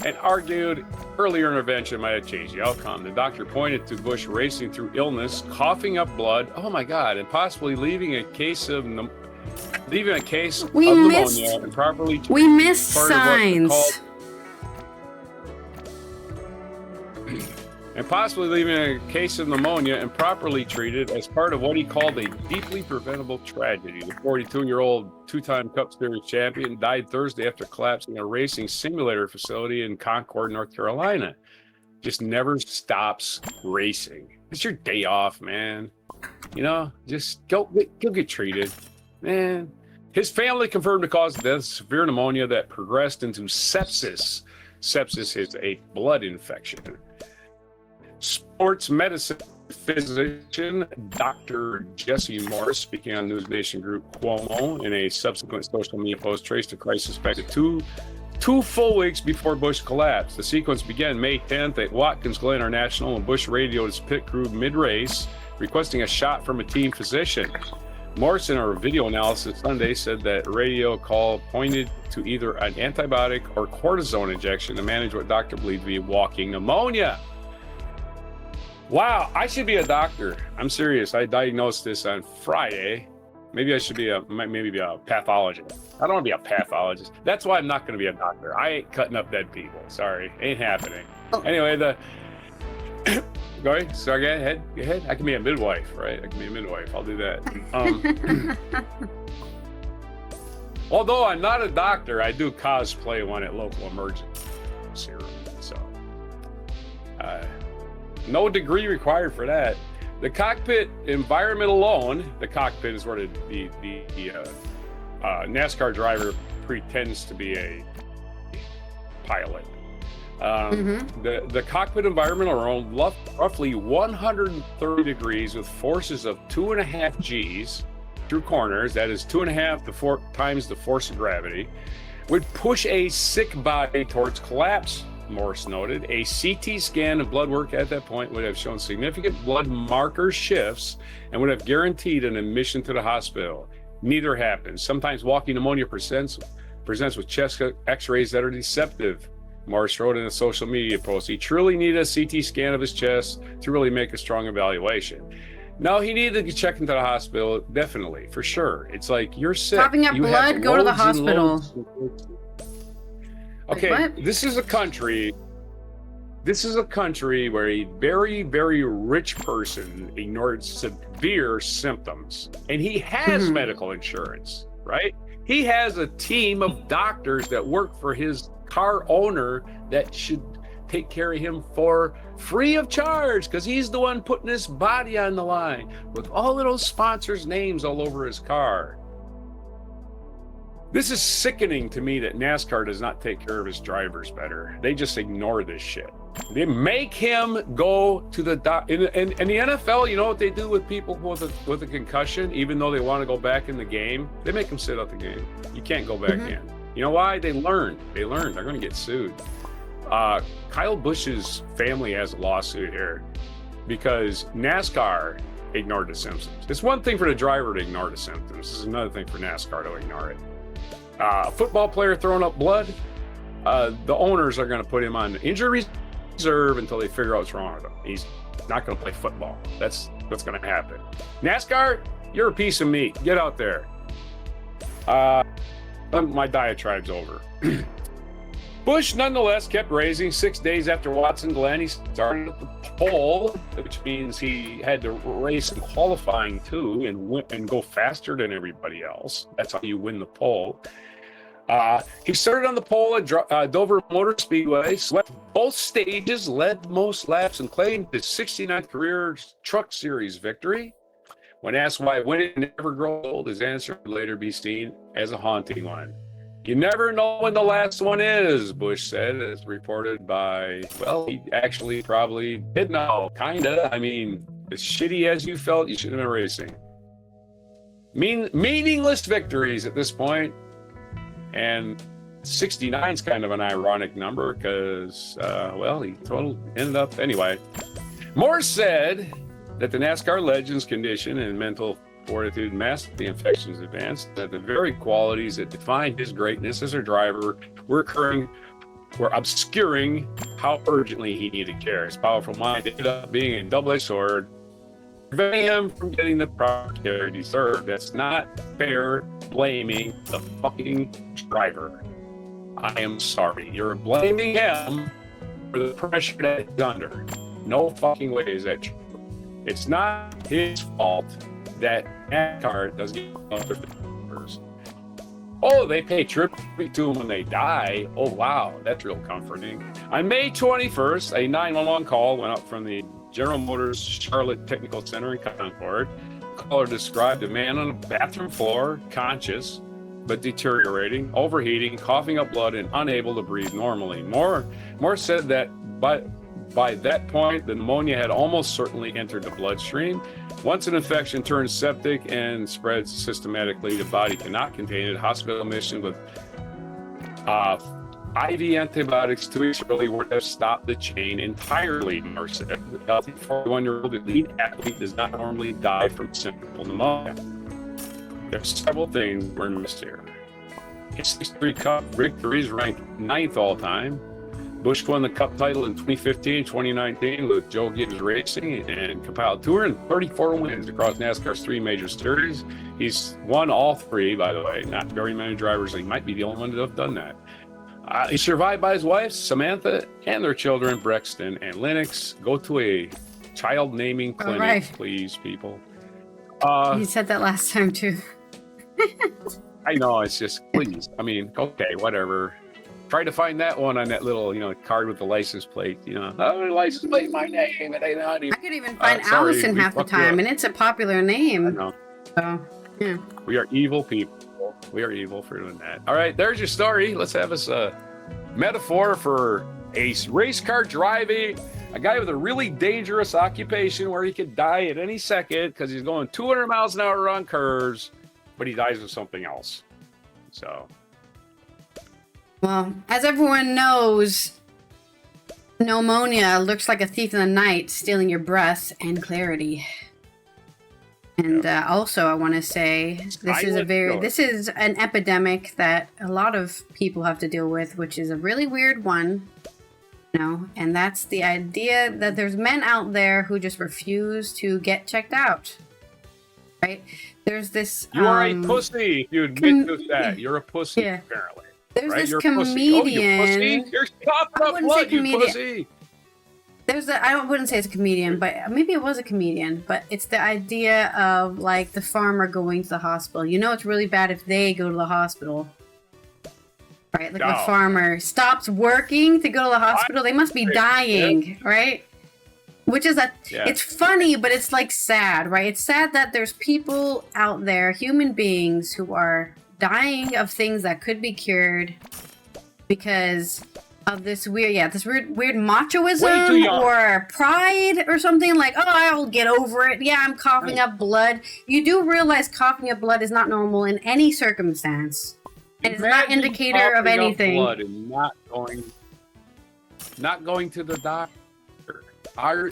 Speaker 2: and argued earlier intervention might have changed the outcome. The doctor pointed to Busch racing through illness, coughing up blood, oh my God, and possibly leaving a case of pneumonia and properly.
Speaker 1: We missed signs.
Speaker 2: And possibly leaving a case of pneumonia and properly treated as part of what he called a deeply preventable tragedy. The 42-year-old two-time Cup Series champion died Thursday after collapsing a racing simulator facility in Concord, North Carolina. Just never stops racing. It's your day off, man. You know, just go get treated, man. His family confirmed the cause of death, severe pneumonia that progressed into sepsis. Sepsis is a blood infection. Sports medicine physician Dr. Jesse Morris, speaking on News Nation Group Cuomo in a subsequent social media post, traced the crisis back to two full weeks before Bush collapsed. The sequence began May 10th at Watkins Glen International, and Bush radioed his pit crew mid-race, requesting a shot from a team physician. Morris, in our video analysis Sunday, said that radio call pointed to either an antibiotic or cortisone injection to manage what doctor believed to be walking pneumonia. Wow, I should be a doctor. I'm serious. I diagnosed this on Friday. Maybe I should be a pathologist. I don't want to be a pathologist. That's why I'm not going to be a doctor. I ain't cutting up dead people. Sorry, ain't happening. Anyway, go ahead. So go ahead. I can be a midwife, right? I can be a midwife. I'll do that. Although I'm not a doctor, I do cosplay one at local emergency room. So, no degree required for that. The cockpit environment alone, the cockpit is where the NASCAR driver pretends to be a pilot. The cockpit environment alone, roughly 130 degrees with forces of 2.5 Gs through corners, that is 2.5 to 4 times the force of gravity, would push a sick body towards collapse. Morris noted a CT scan of blood work at that point would have shown significant blood marker shifts and would have guaranteed an admission to the hospital. Neither happened. Sometimes walking pneumonia presents with chest x-rays that are deceptive. Morris wrote in a social media post, he truly needed a CT scan of his chest to really make a strong evaluation. No, he needed to get checked into the hospital, definitely, for sure. It's like, you're sick.
Speaker 1: Coughing up blood, go to the hospital.
Speaker 2: Okay,
Speaker 1: Wait,
Speaker 2: this is a country where a very, very rich person ignored severe symptoms, and he has medical insurance, right? He has a team of doctors that work for his car owner that should take care of him for free of charge, because he's the one putting his body on the line with all of those sponsors' names all over his car. This is sickening to me that NASCAR does not take care of his drivers better. They just ignore this shit. They make him go to the in the NFL. You know what they do with people with a concussion? Even though they want to go back in the game, they make them sit out the game. You can't go back in. You know why? They learned. They're going to get sued. Kyle Busch's family has a lawsuit here because NASCAR ignored the symptoms. It's one thing for the driver to ignore the symptoms. This is another thing for NASCAR to ignore it. A football player throwing up blood, the owners are going to put him on injury reserve until they figure out what's wrong with him. He's not going to play football. That's what's going to happen. NASCAR, you're a piece of meat. Get out there. My diatribe's over. Bush, nonetheless, kept racing. 6 days after Watson Glen, he started at the pole, which means he had to race in qualifying too and go faster than everybody else. That's how you win the pole. He started on the pole at Dover Motor Speedway, swept both stages, led most laps, and claimed his 69th career Truck Series victory. When asked why winning never grows old, his answer would later be seen as a haunting one. You never know when the last one is, Bush said, as reported by, well, he actually probably did know, kinda. I mean, as shitty as you felt, you shouldn't have been racing. Meaningless victories at this point, and 69 is kind of an ironic number because, well, he ended up anyway. Morris said that the NASCAR legend's condition and mental fortitude masked the infection's advance, that the very qualities that defined his greatness as a driver were obscuring how urgently he needed care. His powerful mind ended up being a double-edged sword, preventing him from getting the proper care he deserved. That's not fair blaming the fucking driver. I am sorry. You're blaming him for the pressure that he's under. No fucking way is that true. It's not his fault that NASCAR doesn't get other drivers. Oh, they pay tribute to them when they die. Oh, wow, that's real comforting. On May 21st, a 911 call went up from the General Motors Charlotte Technical Center in Concord. The caller described a man on a bathroom floor, conscious, but deteriorating, overheating, coughing up blood, and unable to breathe normally. Moore said that by that point, the pneumonia had almost certainly entered the bloodstream. Once an infection turns septic and spreads systematically, the body cannot contain it. Hospital admission with IV antibiotics 2 weeks early would have stopped the chain entirely, Moore said. The healthy 41-year-old elite athlete does not normally die from simple pneumonia. There's several things we're missed here. His 63 Cup victories ranked 9th all time. Busch won the Cup title in 2015, 2019 with Joe Gibbs Racing and compiled 234 wins across NASCAR's 3 major series. He's won all 3, by the way. Not very many drivers. He might be the only one to have done that. He's survived by his wife, Samantha, and their children, Brexton and Lennox. Go to a child naming clinic, please, people.
Speaker 1: You said that last time, too.
Speaker 2: I know, it's just, please. I mean, okay, whatever. Try to find that one on that little, card with the license plate. License plate, my name. It ain't on here.
Speaker 1: I could even find Allison half the time, and it's a popular name.
Speaker 2: I know.
Speaker 1: So, yeah.
Speaker 2: We are evil people. We are evil for doing that. All right, there's your story. Let's have us a metaphor for a race car driving, a guy with a really dangerous occupation where he could die at any second because he's going 200 miles an hour on curves, but he dies of something else. So...
Speaker 1: Well, as everyone knows, pneumonia looks like a thief in the night, stealing your breath and clarity. And also, I want to say this is an epidemic that a lot of people have to deal with, which is a really weird one. And that's the idea that there's men out there who just refuse to get checked out. Right? There's this.
Speaker 2: You are a pussy. If you admit to that, you're a pussy. Apparently.
Speaker 1: There's this
Speaker 2: you're
Speaker 1: comedian.
Speaker 2: You're coughing up blood, you pussy.
Speaker 1: I wouldn't say it's a comedian, but maybe it was a comedian. But it's the idea of like the farmer going to the hospital. It's really bad if they go to the hospital, right? Like the farmer stops working to go to the hospital. They must be dying, right? Which is it's funny, but it's like sad, right? It's sad that there's people out there, human beings, who are dying of things that could be cured because of this weird machoism or pride or something like, I'll get over it. Yeah, I'm coughing up blood. You do realize coughing up blood is not normal in any circumstance. And it's not an indicator of anything.
Speaker 2: Blood and not going to the doctor.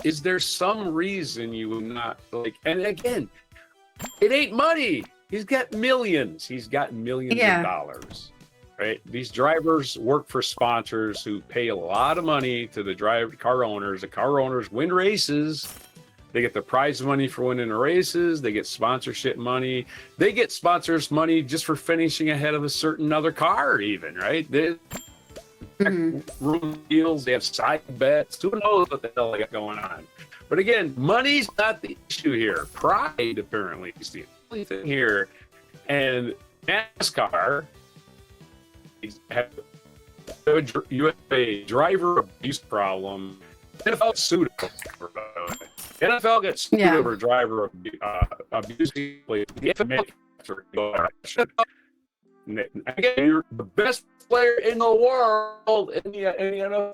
Speaker 2: Is there some reason you would not like? And again, it ain't money. He's got millions. He's got millions of dollars, right? These drivers work for sponsors who pay a lot of money to the car owners. The car owners win races. They get the prize money for winning the races. They get sponsorship money. They get sponsors money just for finishing ahead of a certain other car even, right? They room deals. They have side bets. Who knows what the hell they got going on? But again, money's not the issue here. Pride, apparently, is the thing here. And NASCAR, you have a driver abuse problem. NFL sued over it. NFL gets sued over driver abuse. Again, you're the best player in the world in the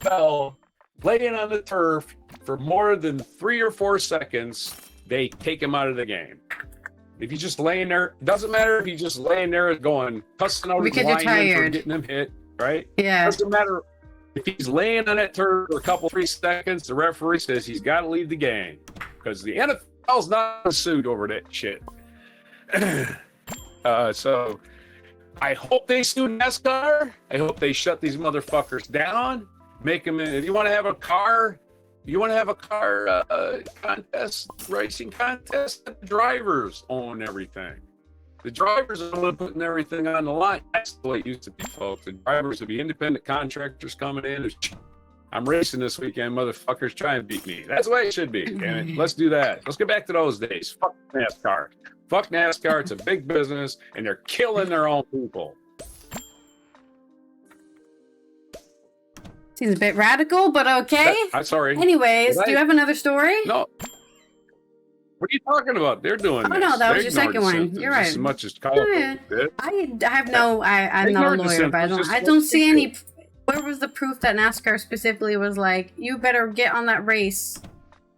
Speaker 2: NFL, playing on the turf for more than 3 or 4 seconds, they take him out of the game. If he's just laying there, doesn't matter if he's just laying there going, cussing out his lineman for getting him hit, right?
Speaker 1: Yeah.
Speaker 2: Doesn't matter if he's laying on that turf for a couple, 3 seconds, the referee says he's got to leave the game because the NFL's not sued over that shit. So I hope they sue NASCAR. I hope they shut these motherfuckers down. Make them, if you want to have a car, contest, racing contest, the drivers own everything. The drivers are the one putting everything on the line. That's the way it used to be, folks. The drivers would be independent contractors coming in. I'm racing this weekend, motherfuckers, try and beat me. That's the way it should be. Damn it. Let's do that. Let's get back to those days. Fuck NASCAR. Fuck NASCAR. It's a big business, and they're killing their own people.
Speaker 1: Seems a bit radical, but okay.
Speaker 2: I'm sorry.
Speaker 1: Anyways, do you have another story?
Speaker 2: No. What are you talking about? They're doing
Speaker 1: Oh
Speaker 2: this.
Speaker 1: no, that
Speaker 2: They
Speaker 1: was your
Speaker 2: ignored
Speaker 1: second
Speaker 2: the
Speaker 1: one.
Speaker 2: symptoms
Speaker 1: You're right.
Speaker 2: As much as
Speaker 1: Yeah.
Speaker 2: California did.
Speaker 1: I'm not a
Speaker 2: ignored the
Speaker 1: lawyer, but
Speaker 2: symptoms,
Speaker 1: I
Speaker 2: just
Speaker 1: don't
Speaker 2: what
Speaker 1: see
Speaker 2: they
Speaker 1: any.
Speaker 2: do.
Speaker 1: Where was the proof that NASCAR specifically was like, you better get on that race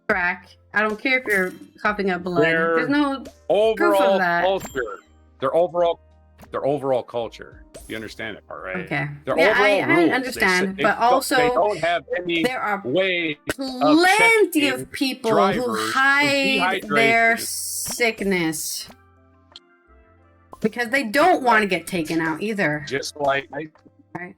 Speaker 1: track? I don't care if you're coughing up blood. There's no proof of
Speaker 2: Overall
Speaker 1: that.
Speaker 2: culture. Their overall culture. You understand that part, right?
Speaker 1: Okay.
Speaker 2: Their
Speaker 1: Yeah,
Speaker 2: overall
Speaker 1: I
Speaker 2: rules.
Speaker 1: understand,
Speaker 2: They
Speaker 1: but also
Speaker 2: they don't have any
Speaker 1: there are
Speaker 2: way
Speaker 1: plenty
Speaker 2: checking
Speaker 1: of people who
Speaker 2: drivers
Speaker 1: hide
Speaker 2: with
Speaker 1: their
Speaker 2: dehydration.
Speaker 1: sickness because they don't want to get taken out either.
Speaker 2: Just like
Speaker 1: Right.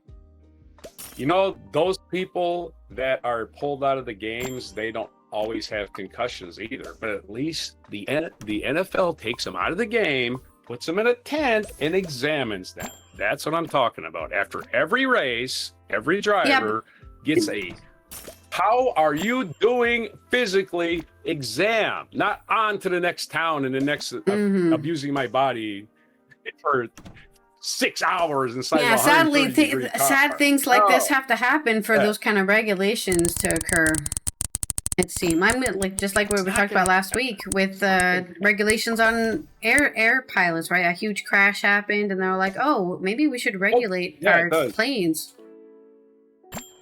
Speaker 2: you know, those people that are pulled out of the games, they don't always have concussions either. But at least the NFL takes them out of the game, puts them in a tent, and examines them. That's what I'm talking about. After every race, every driver gets a "How are you doing physically?" exam, not on to the next town and the next abusing my body for 6 hours inside of a
Speaker 1: Sadly,
Speaker 2: 130-degree car.
Speaker 1: sad things like this have to happen for those kind of regulations to occur. It seems. I mean, just like what we talked about last week with regulations on air pilots, right? A huge crash happened, and they're like, "Oh, maybe we should regulate our planes."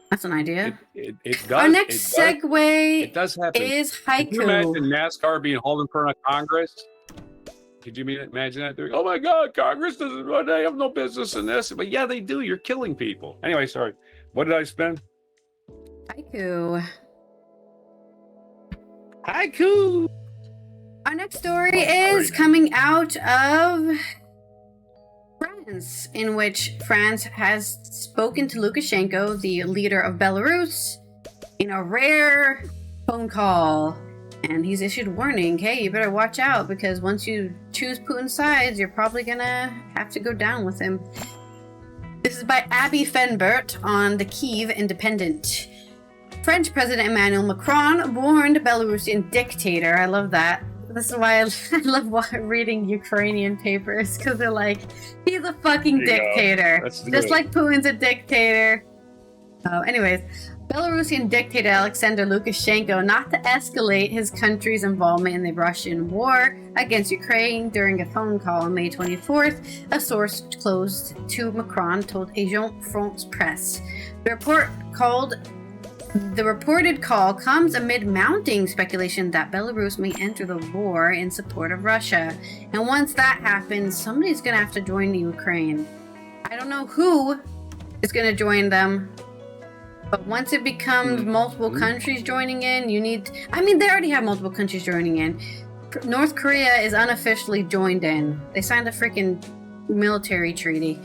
Speaker 1: That's an idea.
Speaker 2: It does.
Speaker 1: Our next segue
Speaker 2: does happen.
Speaker 1: is haiku.
Speaker 2: Can you imagine NASCAR being hauled in front of Congress? Could you imagine that? Oh my God, Congress doesn't. They have no business in this. But yeah, they do. You're killing people. Anyway, sorry. What did I spend?
Speaker 1: Haiku.
Speaker 2: Haiku.
Speaker 1: Our next story is coming out of France, in which France has spoken to Lukashenko, the leader of Belarus, in a rare phone call. And he's issued warning, hey, you better watch out, because once you choose Putin's sides, you're probably gonna have to go down with him. This is by Abby Fenbert on the Kyiv Independent. French President Emmanuel Macron warned Belarusian dictator. I love that. This is why I love reading Ukrainian papers, because they're like, he's a fucking dictator. Just like Putin's a dictator. Anyways, Belarusian dictator Alexander Lukashenko not to escalate his country's involvement in the Russian war against Ukraine during a phone call on May 24th, a source close to Macron told Agence France Presse. The reported call comes amid mounting speculation that Belarus may enter the war in support of Russia. And once that happens, somebody's going to have to join the Ukraine. I don't know who is going to join them, but once it becomes multiple countries joining in, they already have multiple countries joining in. North Korea is unofficially joined in. They signed a freaking military treaty.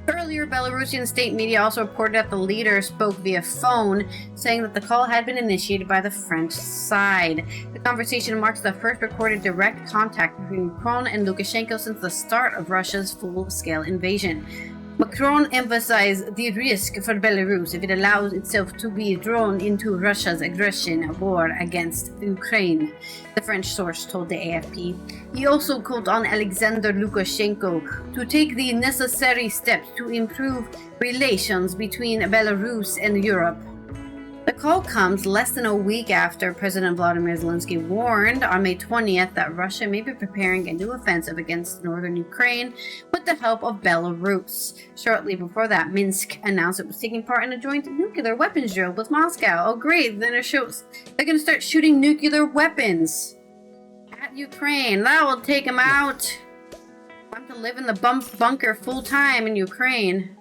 Speaker 1: Earlier, Belarusian state media also reported that the leader spoke via phone, saying that the call had been initiated by the French side. The conversation marks the first recorded direct contact between Macron and Lukashenko since the start of Russia's full-scale invasion. Macron emphasized the risk for Belarus if it allows itself to be drawn into Russia's aggression war against Ukraine, the French source told the AFP. He also called on Alexander Lukashenko to take the necessary steps to improve relations between Belarus and Europe. The call comes less than a week after President Vladimir Zelensky warned on May 20th that Russia may be preparing a new offensive against northern Ukraine with the help of Belarus. Shortly before that, Minsk announced it was taking part in a joint nuclear weapons drill with Moscow. Oh great, then they're going to start shooting nuclear weapons at Ukraine. That will take them out. Want to live in the bunker full time in Ukraine.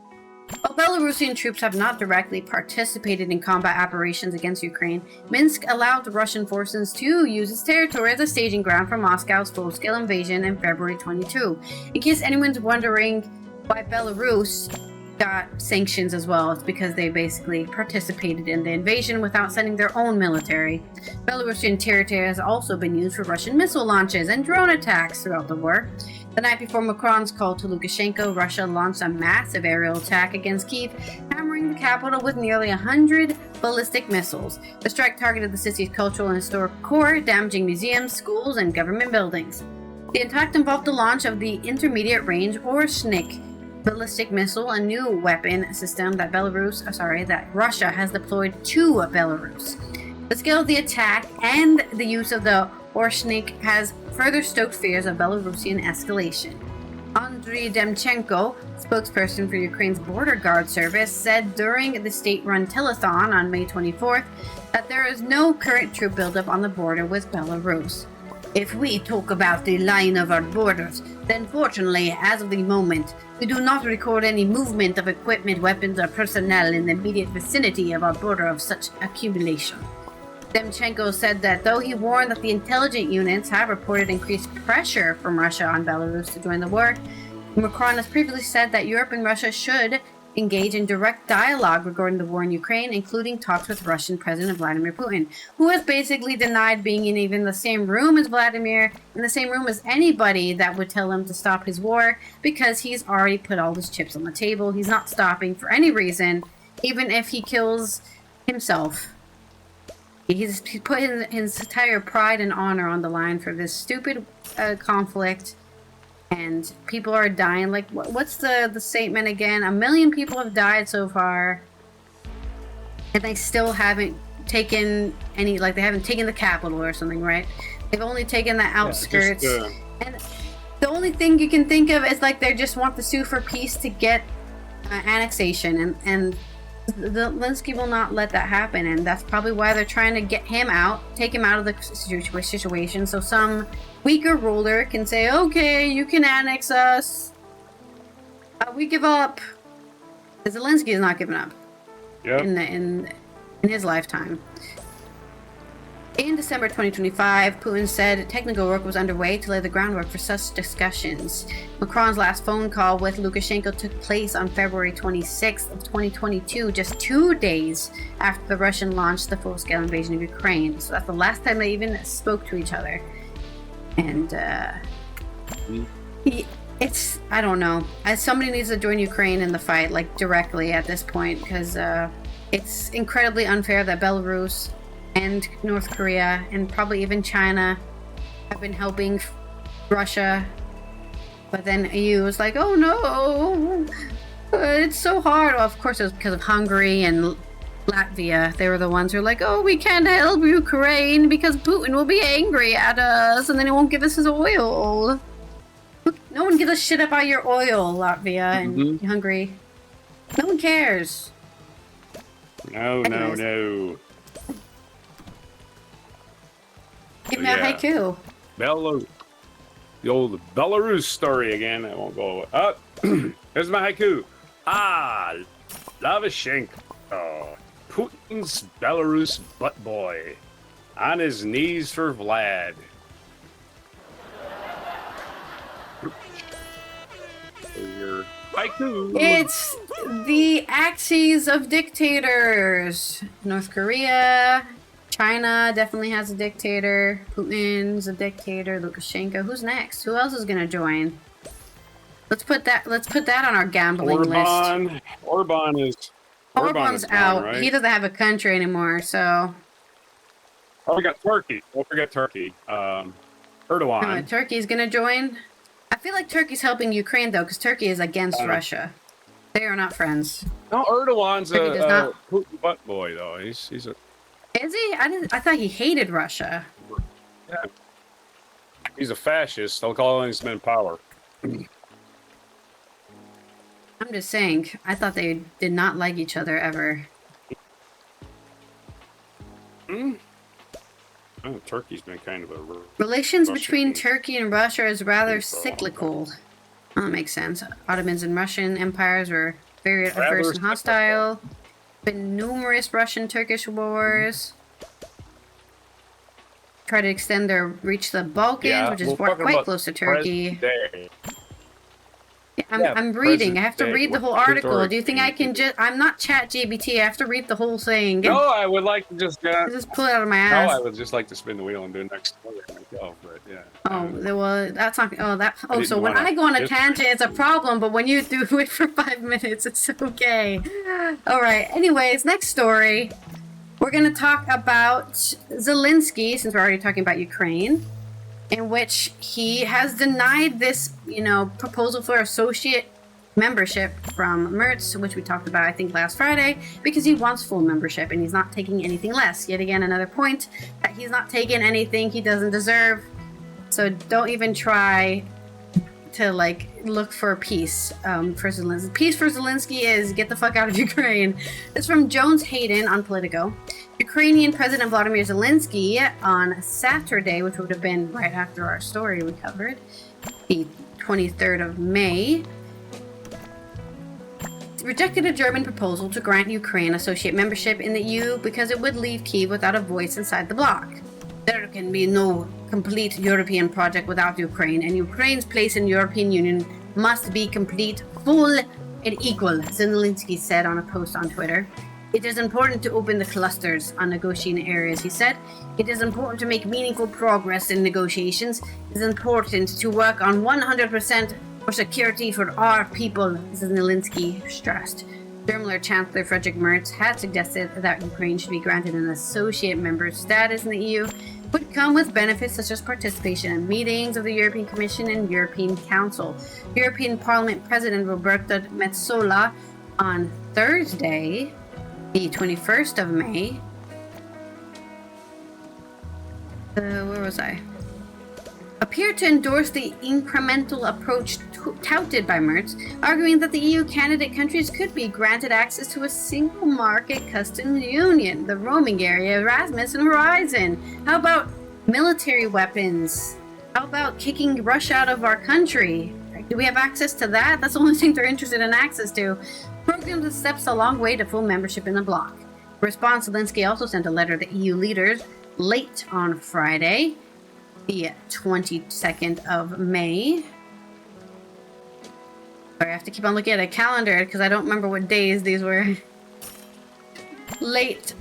Speaker 1: While Belarusian troops have not directly participated in combat operations against Ukraine, Minsk allowed Russian forces to use its territory as a staging ground for Moscow's full-scale invasion in February 22. In case anyone's wondering why Belarus got sanctions as well, it's because they basically participated in the invasion without sending their own military. Belarusian territory has also been used for Russian missile launches and drone attacks throughout the war. The night before Macron's call to Lukashenko, Russia launched a massive aerial attack against Kyiv, hammering the capital with nearly 100 ballistic missiles. The strike targeted the city's cultural and historic core, damaging museums, schools, and government buildings. The attack involved the launch of the Intermediate Range, or SNIC, ballistic missile, a new weapon system that Russia has deployed to Belarus. The scale of the attack and the use of the Orshnik has further stoked fears of Belarusian escalation. Andriy Demchenko, spokesperson for Ukraine's border guard service, said during the state-run telethon on May 24th that there is no current troop buildup on the border with Belarus. If we talk about the line of our borders, then fortunately, as of the moment, we do not record any movement of equipment, weapons, or personnel in the immediate vicinity of our border of such accumulation. Demchenko said that though he warned that the intelligence units have reported increased pressure from Russia on Belarus to join the war, Macron has previously said that Europe and Russia should engage in direct dialogue regarding the war in Ukraine, including talks with Russian President Vladimir Putin, who has basically denied being in even the same room as Vladimir, in the same room as anybody that would tell him to stop his war, because he's already put all his chips on the table. He's not stopping for any reason, even if he kills himself. He's put his entire pride and honor on the line for this stupid conflict, and people are dying. Like, what's the statement again? 1 million people have died so far, and they still haven't taken any, like, they haven't taken the capital or something, right? They've only taken the outskirts. And the only thing you can think of is, like, they just want the sue for peace to get annexation, and Zelensky will not let that happen, and that's probably why they're trying to get him out, take him out of the situation, so some weaker ruler can say, okay, you can annex us. We give up. Zelensky is not giving up.
Speaker 2: Yep.
Speaker 1: In his lifetime. In December 2025, Putin said technical work was underway to lay the groundwork for such discussions. Macron's last phone call with Lukashenko took place on February 26th of 2022, just 2 days after the Russian launched the full-scale invasion of Ukraine. So that's the last time they even spoke to each other. And it's, I don't know. Somebody needs to join Ukraine in the fight, like, directly at this point, because it's incredibly unfair that Belarus and North Korea and probably even China have been helping Russia, but then EU was like, oh no, it's so hard. Well, of course it was because of Hungary and Latvia. They were the ones who were like, oh, we can't help Ukraine because Putin will be angry at us and then he won't give us his oil. No one gives a shit about your oil, Latvia and Hungary. No one cares. Anyways.
Speaker 2: No.
Speaker 1: Give me a haiku.
Speaker 2: Belarus. The old Belarus story again. I won't go away. Here's my haiku. Lavashenko, Putin's Belarus butt boy, on his knees for Vlad. Your haiku.
Speaker 1: It's the axes of dictators. North Korea, China definitely has a dictator. Putin's a dictator. Lukashenko. Who's next? Who else is gonna join? Let's put that on our gambling list.
Speaker 2: Orban's
Speaker 1: out.
Speaker 2: Right?
Speaker 1: He doesn't have a country anymore, so.
Speaker 2: Oh, we got Turkey. Don't forget Turkey. Erdogan.
Speaker 1: Turkey's gonna join. I feel like Turkey's helping Ukraine though, because Turkey is against Russia. They are not friends.
Speaker 2: No, Erdogan's
Speaker 1: Turkey
Speaker 2: a Putin butt boy though. He's a.
Speaker 1: Is he? I thought he hated Russia.
Speaker 2: Yeah. He's a fascist. They'll call him in power.
Speaker 1: I'm just saying. I thought they did not like each other ever.
Speaker 2: Oh, Turkey's been kind of a...
Speaker 1: Relations between Turkey and Russia is rather cyclical. Oh, that makes sense. Ottomans and Russian empires were very adverse and hostile. Been numerous Russian-Turkish wars. Try to extend their reach to the Balkans, which is quite close to Turkey. I'm reading. I have to read the whole article. Do you think I can just... I'm not ChatGPT. I have to read the whole thing.
Speaker 2: No, I would like to just...
Speaker 1: just pull it out of my ass.
Speaker 2: No, I would just like to spin the wheel and do next story myself, but yeah.
Speaker 1: Oh, well, that's not... Oh, so when I go on a tangent, it's a problem, but when you do it for 5 minutes, it's okay. All right. Anyways, next story. We're going to talk about Zelensky, since we're already talking about Ukraine, in which he has denied this, proposal for associate membership from Merz, which we talked about, I think, last Friday, because he wants full membership and he's not taking anything less. Yet again, another point that he's not taking anything he doesn't deserve. So don't even try to look for peace for Zelensky. Peace for Zelensky is get the fuck out of Ukraine. It's from Jones Hayden on Politico. Ukrainian President Vladimir Zelensky on Saturday, which would have been right after our story we covered, the 23rd of May, rejected a German proposal to grant Ukraine associate membership in the EU because it would leave Kyiv without a voice inside the bloc. There can be no complete European project without Ukraine, and Ukraine's place in the European Union must be complete, full, and equal, Zelensky said on a post on Twitter. It is important to open the clusters on negotiating areas, he said. It is important to make meaningful progress in negotiations. It is important to work on 100% for security for our people, Zelensky stressed. German Chancellor Friedrich Merz had suggested that Ukraine should be granted an associate member status in the EU, would come with benefits such as participation in meetings of the European Commission and European Council. European Parliament President Roberta Metsola on Thursday, the 21st of May, where was I? Appeared to endorse the incremental approach touted by Merz, arguing that the EU candidate countries could be granted access to a single market customs union, the roaming area, Erasmus, and Horizon. How about military weapons? How about kicking Russia out of our country? Do we have access to that? That's the only thing they're interested in access to. Programs and steps a long way to full membership in the bloc. In response, Zelensky also sent a letter to EU leaders late on Friday, the 22nd of May. Sorry, I have to keep on looking at a calendar because I don't remember what days these were. Late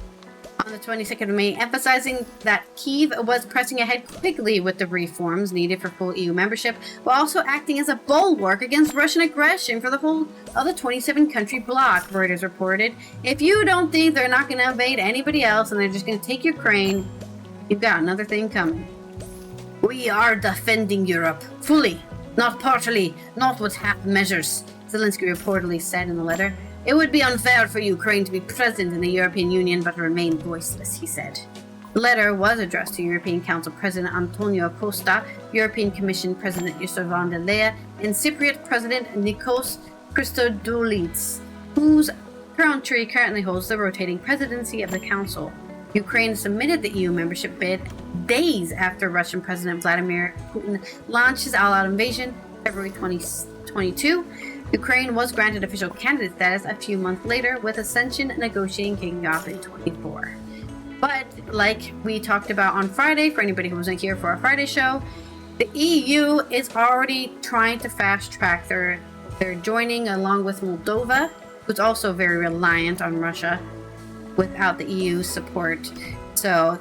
Speaker 1: on the 22nd of May, emphasizing that Kyiv was pressing ahead quickly with the reforms needed for full EU membership, while also acting as a bulwark against Russian aggression for the whole of the 27-country bloc, Reuters reported. If you don't think they're not going to invade anybody else and they're just going to take Ukraine, you've got another thing coming. We are defending Europe fully, not partially, not with half measures, Zelensky reportedly said in the letter. It would be unfair for Ukraine to be present in the European Union but remain voiceless, he said. The letter was addressed to European Council President Antonio Costa, European Commission President Ursula von der Leyen, and Cypriot President Nikos Christodoulidis, whose country currently holds the rotating presidency of the Council. Ukraine submitted the EU membership bid days after Russian President Vladimir Putin launched his all-out invasion, February 2022. Ukraine was granted official candidate status a few months later, with accession negotiating kicking off in 2024. But, like we talked about on Friday, for anybody who wasn't here for our Friday show, the EU is already trying to fast-track their joining along with Moldova, who's also very reliant on Russia without the EU support. So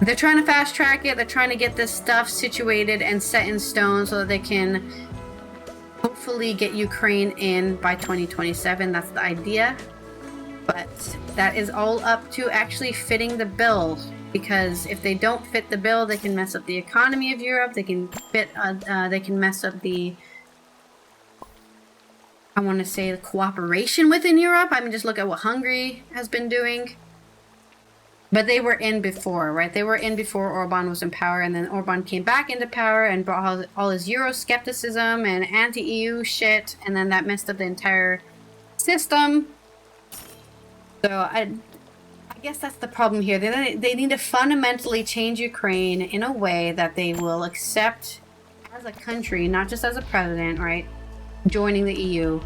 Speaker 1: they're trying to fast track it. They're trying to get this stuff situated and set in stone so that they can hopefully get Ukraine in by 2027. That's the idea. But that is all up to actually fitting the bill, because if they don't fit the bill, they can mess up the economy of Europe. They can mess up the, I want to say, the cooperation within Europe. I mean, just look at what Hungary has been doing. But they were in before, right? They were in before Orban was in power, and then Orban came back into power and brought all his Euroscepticism and anti-EU shit, and then that messed up the entire system. So I guess that's the problem here. They need to fundamentally change Ukraine in a way that they will accept as a country, not just as a president, right? Joining the EU.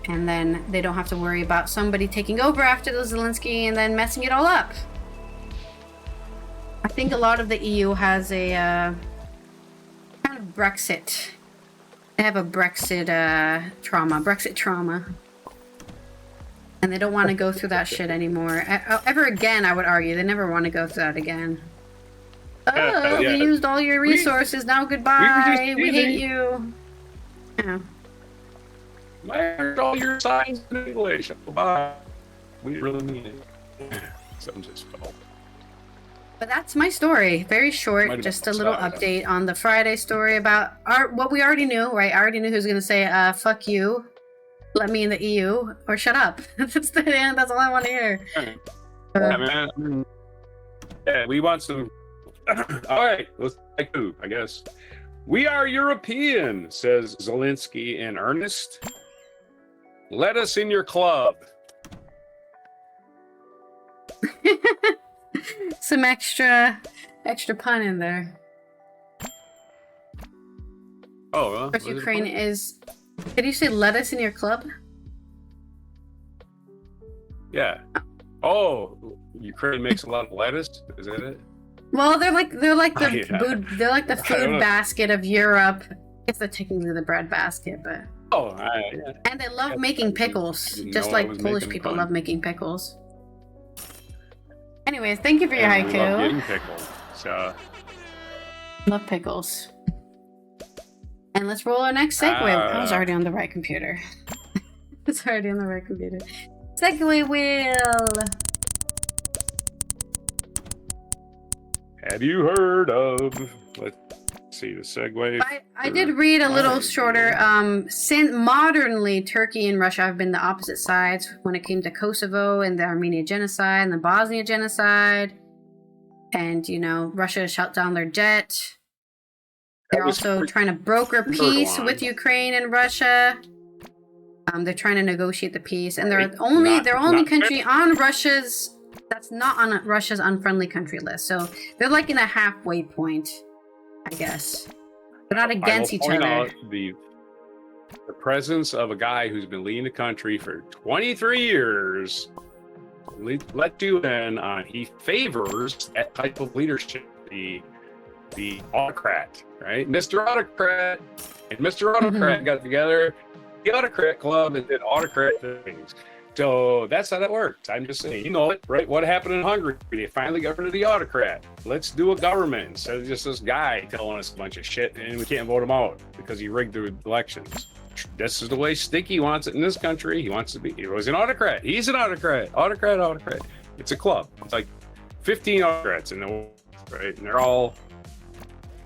Speaker 1: And then they don't have to worry about somebody taking over after the Zelensky and then messing it all up. I think a lot of the EU has a kind of Brexit. They have a Brexit trauma. And they don't want to go through that shit anymore. Ever again, I would argue. They never want to go through that again. Oh, we used all your resources. Now goodbye. We hate you. Yeah.
Speaker 2: I heard all your signs in English. Bye. We really mean it. Something just fell.
Speaker 1: But that's my story. Very short, just a little update on the Friday story about what we already knew, right? I already knew who was going to say, fuck you, let me in the EU, or shut up. That's the end. That's all I want to hear.
Speaker 2: Yeah, man. Yeah, we want some... All right, let's take two, I guess. We are European, says Zelensky in earnest. Let us in your club.
Speaker 1: Some extra pun in there.
Speaker 2: Oh, well.
Speaker 1: Of course, Ukraine is... Did you say let us in your club?
Speaker 2: Yeah. Oh, Ukraine makes a lot of lettuce? Is that it?
Speaker 1: Well, they're like the food basket of Europe. I guess they're technically the bread basket, but...
Speaker 2: Oh,
Speaker 1: and they love making pickles, just like Polish people love making pickles. Anyways, thank you for your haiku.
Speaker 2: Love getting pickled, so...
Speaker 1: Love pickles. And let's roll our next segue. I was already on the right computer. It's already on the right computer. Segue wheel.
Speaker 2: Have you heard of... Let's see the segue.
Speaker 1: I did read a little shorter. Since modernly, Turkey and Russia have been the opposite sides when it came to Kosovo and the Armenia genocide and the Bosnia genocide. And, you know, Russia shut down their jet. They're also trying to broker peace with Ukraine and Russia. They're trying to negotiate the peace, and they're only country on Russia's that's not on Russia's unfriendly country list. So they're like in a halfway point, I guess. They're not against each other.
Speaker 2: Out the presence of a guy who's been leading the country for 23 years. Let you in on he favors that type of leadership, the autocrat, right? Mr. Autocrat and Mr. Autocrat got together, the Autocrat Club, and did autocrat things. So that's how that works. I'm just saying, you know it, right? What happened in Hungary? They finally got rid of the autocrat. Let's do a government instead of just this guy telling us a bunch of shit, and we can't vote him out because he rigged the elections. This is the way Sticky wants it in this country. He wants to be. He was an autocrat. He's an autocrat. Autocrat. It's a club. It's like 15 autocrats in the world, right? And they're all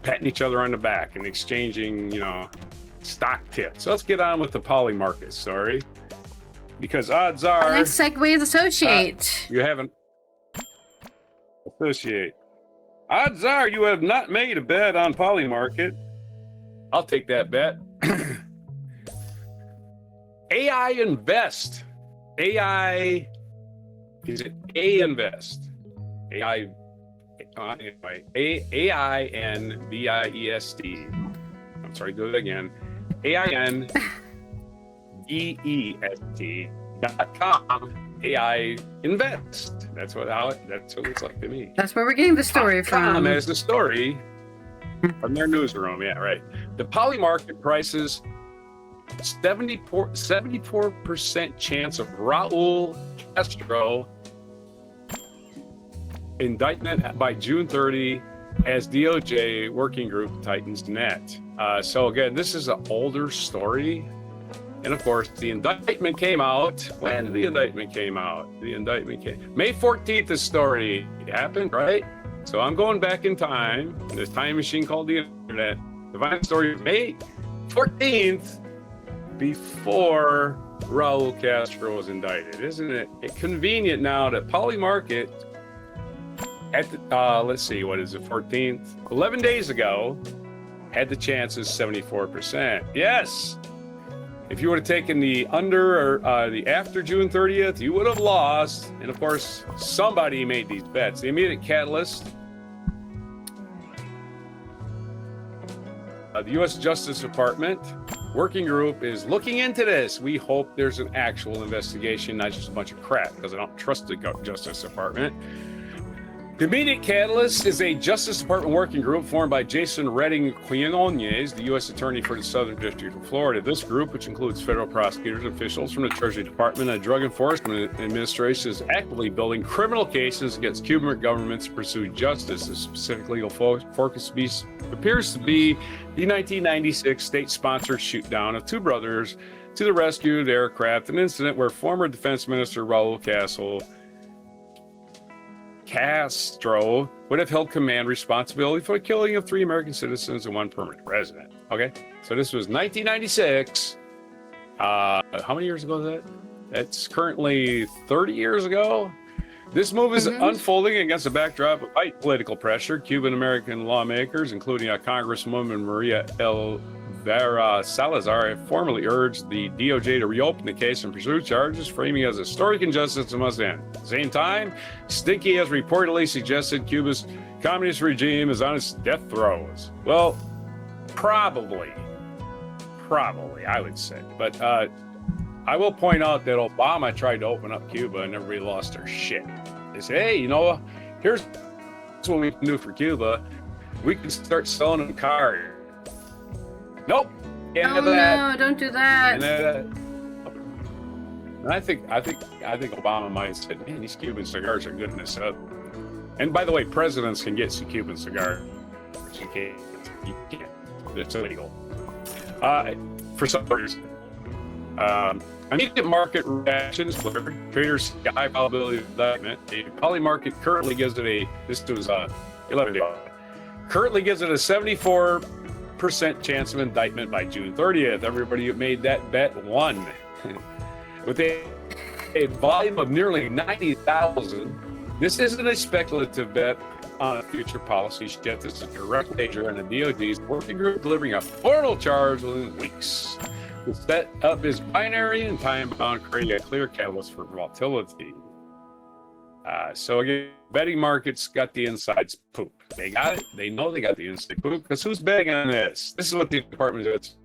Speaker 2: patting each other on the back and exchanging, you know, stock tips. So let's get on with the poly market story, because odds are
Speaker 1: our next segue is associate.
Speaker 2: You haven't associate. Odds are you have not made a bet on poly market. I'll take that bet. AI Invest. AI, is it A Invest? AI, anyway, AINVIEST. I'm sorry, do it again. AINVEST.com. AI Invest. That's what it looks like to me.
Speaker 1: That's where we're getting the story from.
Speaker 2: As the story from their newsroom. Yeah, right. The poly market prices 74% chance of Raul Castro indictment by June 30 as DOJ working group tightens net. So again, this is an older story. And of course, the indictment came out. When did the indictment came out? The indictment came May 14th, the story happened, right? So I'm going back in time, in this time machine called the internet, to find the story May 14th, before Raul Castro was indicted. Isn't it convenient now that poly market at the, let's see, what is it, 14th? 11 days ago, had the chances 74%. Yes! If you would have taken the under or the after June 30th, you would have lost. And of course, somebody made these bets. The immediate catalyst, the U.S. Justice Department working group is looking into this. We hope there's an actual investigation, not just a bunch of crap, because I don't trust the Justice Department. The immediate catalyst is a Justice Department working group formed by Jason Redding Quinones, the U.S. Attorney for the Southern District of Florida. This group, which includes federal prosecutors and officials from the Treasury Department and Drug Enforcement Administration, is actively building criminal cases against Cuban governments to pursue justice. The specific legal focus appears to be the 1996 state-sponsored shoot-down of two brothers to the rescued aircraft, an incident where former Defense Minister Raul Castro would have held command responsibility for the killing of 3 American citizens and 1 permanent resident. Okay, so this was 1996. How many years ago is that? That's currently 30 years ago. This move is unfolding against a backdrop of high political pressure. Cuban-American lawmakers, including a Congresswoman Maria Elvira Salazar, have formally urged the DOJ to reopen the case and pursue charges, framing it as a historic injustice that must end. At the same time, Stinky has reportedly suggested Cuba's communist regime is on its death throes. Well, probably, I would say. But I will point out that Obama tried to open up Cuba and everybody lost their shit. They say, hey, you know, here's what we can do for Cuba. We can start selling them cars. Nope.
Speaker 1: No, don't do that.
Speaker 2: And I think Obama might have said, man, these Cuban cigars are good in this up. And by the way, presidents can get some Cuban cigars. You can't. It's illegal. For some reason. Immediate market reactions, where traders see a high probability of indictment. The poly market currently gives it this was 11 days. Currently gives it a 74% chance of indictment by June 30th. Everybody who made that bet won. With a volume of nearly 90,000, this isn't a speculative bet on a future policy shift. This is a direct wager on the DOJ's working group delivering a formal charge within weeks. The setup is binary and time-bound, creating a clear catalyst for volatility. So again, betting markets got the insides poop. They got it. They know they got the inside poop because who's betting on this? This is what the Department of Justice.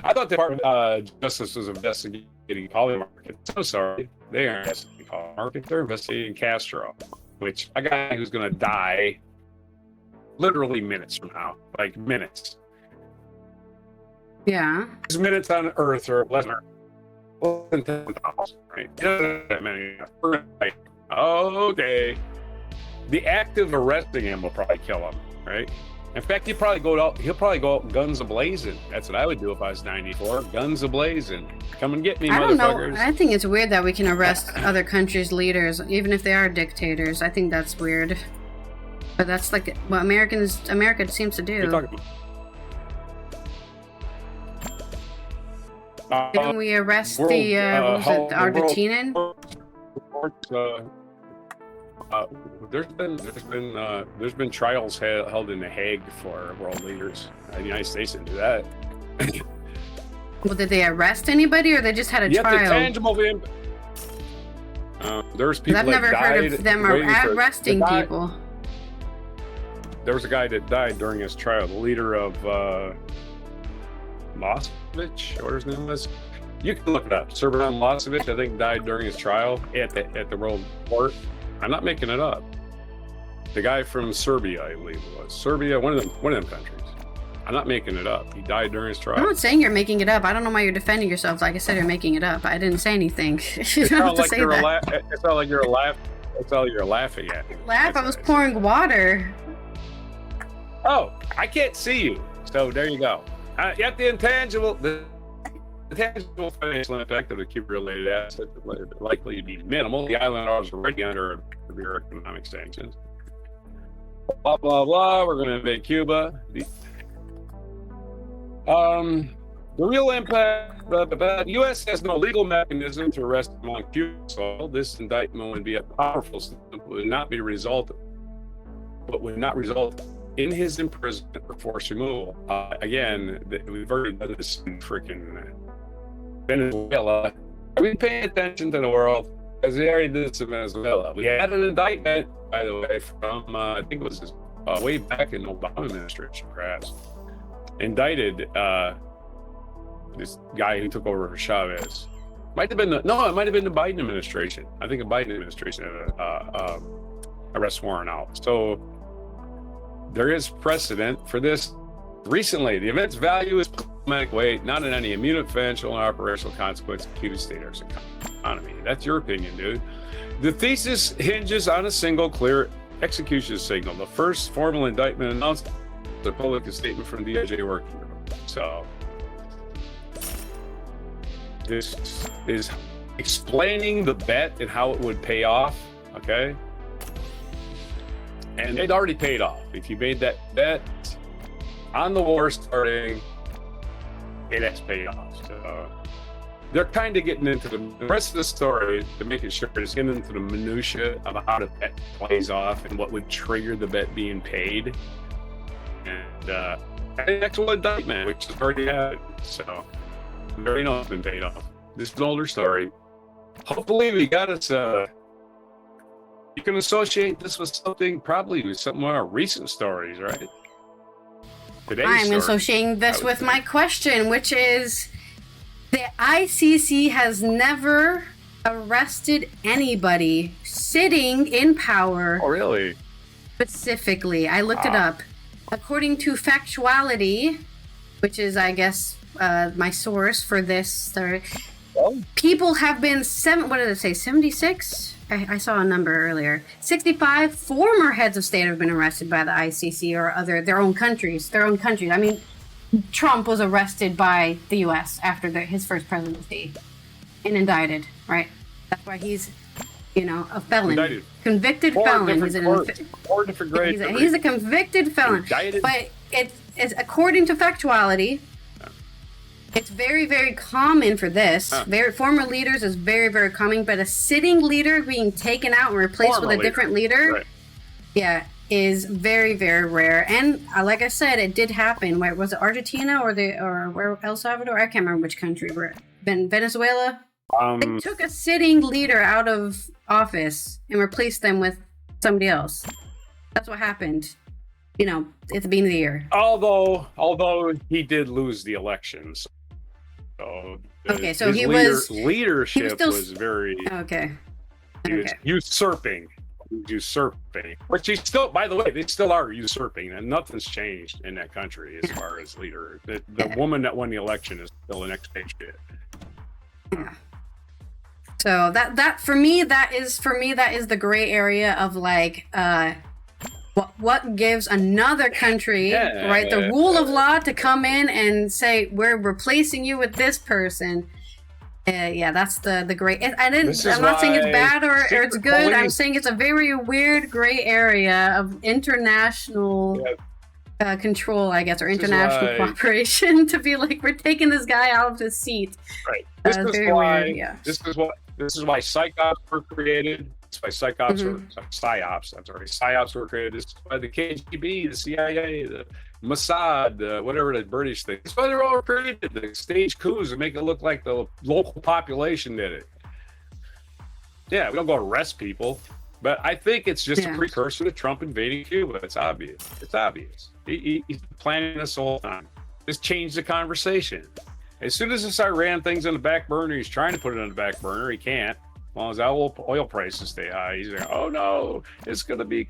Speaker 2: I thought the Department of Justice was investigating poly market. So sorry, they aren't investigating poly market. They're investigating Castro, which a guy who's going to die literally minutes from now, like minutes.
Speaker 1: Yeah.
Speaker 2: His minutes on Earth are less than 10,000, right? That many. Okay. The act of arresting him will probably kill him, right? In fact, he'll probably go out guns a-blazing. That's what I would do if I was 94. Guns a-blazing. Come and get me, motherfuckers.
Speaker 1: I think it's weird that we can arrest other countries' leaders, even if they are dictators. I think that's weird. But that's like what America seems to do. Didn't we arrest the Argentinian?
Speaker 2: There's been trials held in The Hague for world leaders. The United States didn't do that.
Speaker 1: Well, did they arrest anybody, or they just had a trial?
Speaker 2: The tangible there's people.
Speaker 1: I've never heard of them arresting people.
Speaker 2: There was a guy that died during his trial. The leader of Milosevic, or his name was. You can look it up. Slobodan Milosevic, I think, died during his trial at the World Court. I'm not making it up. The guy from Serbia, I believe it was. Serbia, one of them countries. I'm not making it up. He died during his trial.
Speaker 1: I'm not saying you're making it up. I don't know why you're defending yourself. Like I said, you're making it up. I didn't say anything. You don't have to say that.
Speaker 2: It's not like you're laughing. It's all you're laughing at.
Speaker 1: I was pouring water.
Speaker 2: Oh, I can't see you. So there you go. Yet the tangible financial impact of the Cuba-related assets is likely to be minimal. The island is already under severe economic sanctions. Blah, blah, blah. We're going to invade Cuba. The real impact, the U.S. has no legal mechanism to arrest him on Cuba soil. This indictment would be a powerful step, would not result in his imprisonment or forced removal. Again, we've already done this in freaking Venezuela. Are we paying attention to the world? Because we already did this in Venezuela. We had an indictment, by the way, from I think it was way back in the Obama administration, perhaps. Indicted this guy who took over for Chavez. It might have been the Biden administration. I think the Biden administration had arrest warrant out. So there is precedent for this. Recently, the event's value is diplomatic weight, not in any immediate financial and operational consequence of Cuba's state economy. That's your opinion, dude. The thesis hinges on a single clear execution signal. The first formal indictment announced the public statement from the DOJ working group. So this is explaining the bet and how it would pay off. Okay. And it already paid off. If you made that bet on the war starting, it has paid off. So they're kind of getting into the rest of the story to make it sure it's getting into the minutia of how the bet plays off and what would trigger the bet being paid. And the actual indictment, which has already happened. So we already know it's been paid off. This is an older story. Hopefully we got us you can associate this with something, probably with some more recent stories, right?
Speaker 1: I'm associating this with my question, which is the ICC has never arrested anybody sitting in power.
Speaker 2: Oh, really?
Speaker 1: Specifically, I looked it up. According to Factuality, which is, I guess, my source for this story, people have been 76? I saw a number earlier. 65 former heads of state have been arrested by the ICC or their own countries. I mean, Trump was arrested by the U.S. after his first presidency and indicted, right? That's why he's, a felon. Indicted. Convicted felon.
Speaker 2: Four different grades.
Speaker 1: He's a convicted felon.
Speaker 2: Indicted.
Speaker 1: But it's according to Factuality, it's very, very common for this. Former leaders is very, very common, but a sitting leader being taken out and replaced with a different leader, is very, very rare. And like I said, it did happen. Where was it, Argentina or where El Salvador? I can't remember which country. Venezuela. They took a sitting leader out of office and replaced them with somebody else. That's what happened. At the beginning of the year.
Speaker 2: Although he did lose the elections. So his leadership was very usurping. Which he still, by the way, they still are usurping, and nothing's changed in that country as far as leader. The woman that won the election is still an expatriate.
Speaker 1: Yeah. So that for me that is the gray area of like what gives another country the rule of law to come in and say we're replacing you with this person. That's the gray. I'm not saying it's bad or it's good. Police. I'm saying it's a very weird gray area of international control, I guess, or international cooperation to be like, we're taking this guy out of his seat.
Speaker 2: Right. This is why psyops were created. That's why psyops were created. This is why the KGB, the CIA, the Mossad, whatever the British thing. That's why they're all created. They stage coups and make it look like the local population did it. Yeah, we don't go arrest people. But I think it's just a precursor to Trump invading Cuba. It's obvious. He's planning this the whole time. Just change the conversation. As soon as this Iran thing's on the back burner, he's trying to put it on the back burner. He can't. As long as oil prices stay high, he's like, oh no, it's going to be...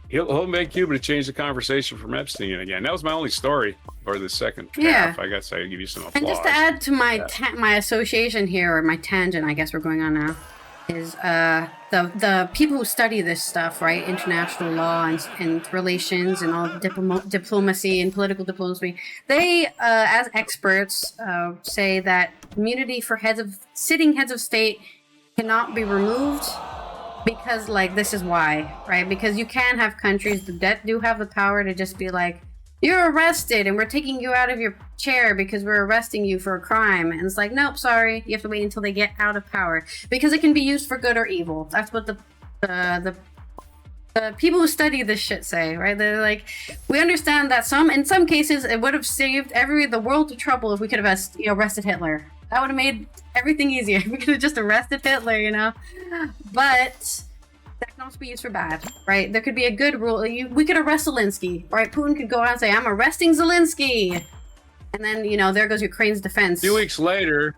Speaker 2: He'll make Cuba to change the conversation from Epstein again. That was my only story for the second half. I guess I give you some applause.
Speaker 1: And just to add to my association here, or my tangent, I guess we're going on now, is the people who study this stuff, right? International law and relations and all diplomacy and political diplomacy. They, as experts, say that immunity for sitting heads of state cannot be removed because, like, this is why, right? Because you can have countries that do have the power to just be like, you're arrested and we're taking you out of your chair because we're arresting you for a crime. And it's like, nope, sorry. You have to wait until they get out of power because it can be used for good or evil. That's what the people who study this shit say, right? They're like, we understand that in some cases, it would have saved the world of trouble if we could have arrested Hitler. That would have made everything easier. We could have just arrested Hitler, But that can also be used for bad, right? There could be a good rule. We could arrest Zelensky, right? Putin could go out and say, I'm arresting Zelensky. And then, there goes Ukraine's defense.
Speaker 2: A few weeks later,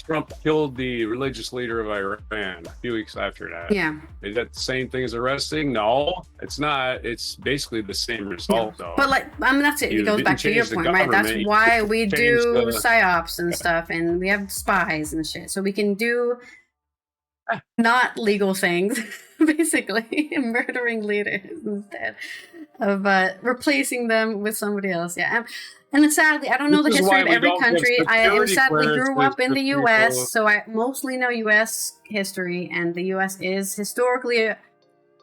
Speaker 2: Trump killed the religious leader of Iran a few weeks after that.
Speaker 1: Yeah.
Speaker 2: Is that the same thing as arresting? No, it's not. It's basically the same result, though.
Speaker 1: But, that's it. It goes back to your point, right? That's why we do psyops and stuff, and we have spies and shit. So we can do not legal things, basically, murdering leaders instead of replacing them with somebody else. Yeah. And sadly, I don't know the
Speaker 2: This is
Speaker 1: history
Speaker 2: why
Speaker 1: of
Speaker 2: we
Speaker 1: every
Speaker 2: don't give
Speaker 1: country. I
Speaker 2: security
Speaker 1: sadly grew
Speaker 2: clearances
Speaker 1: up in
Speaker 2: to
Speaker 1: the
Speaker 2: people.
Speaker 1: U.S., so I mostly know U.S. history, and the U.S. is historically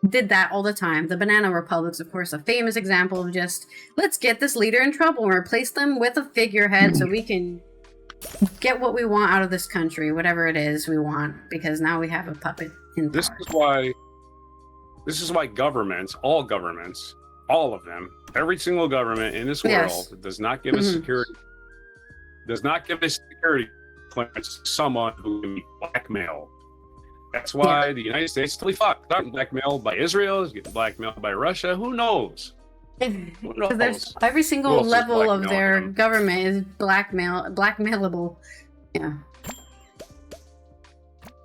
Speaker 1: did that all the time. The Banana Republic's, of course, a famous example of just, let's get this leader in trouble and replace them with a figurehead so we can get what we want out of this country, whatever it is we want, because now we have a puppet in power.
Speaker 2: This is why governments, all of them, every single government in this world does not give a security clearance to someone who can be blackmailed. That's why the United States is totally fucked. They're getting blackmailed by Israel, is getting blackmailed by Russia. Who knows?
Speaker 1: Because there's every single level of their government is blackmailable. Yeah.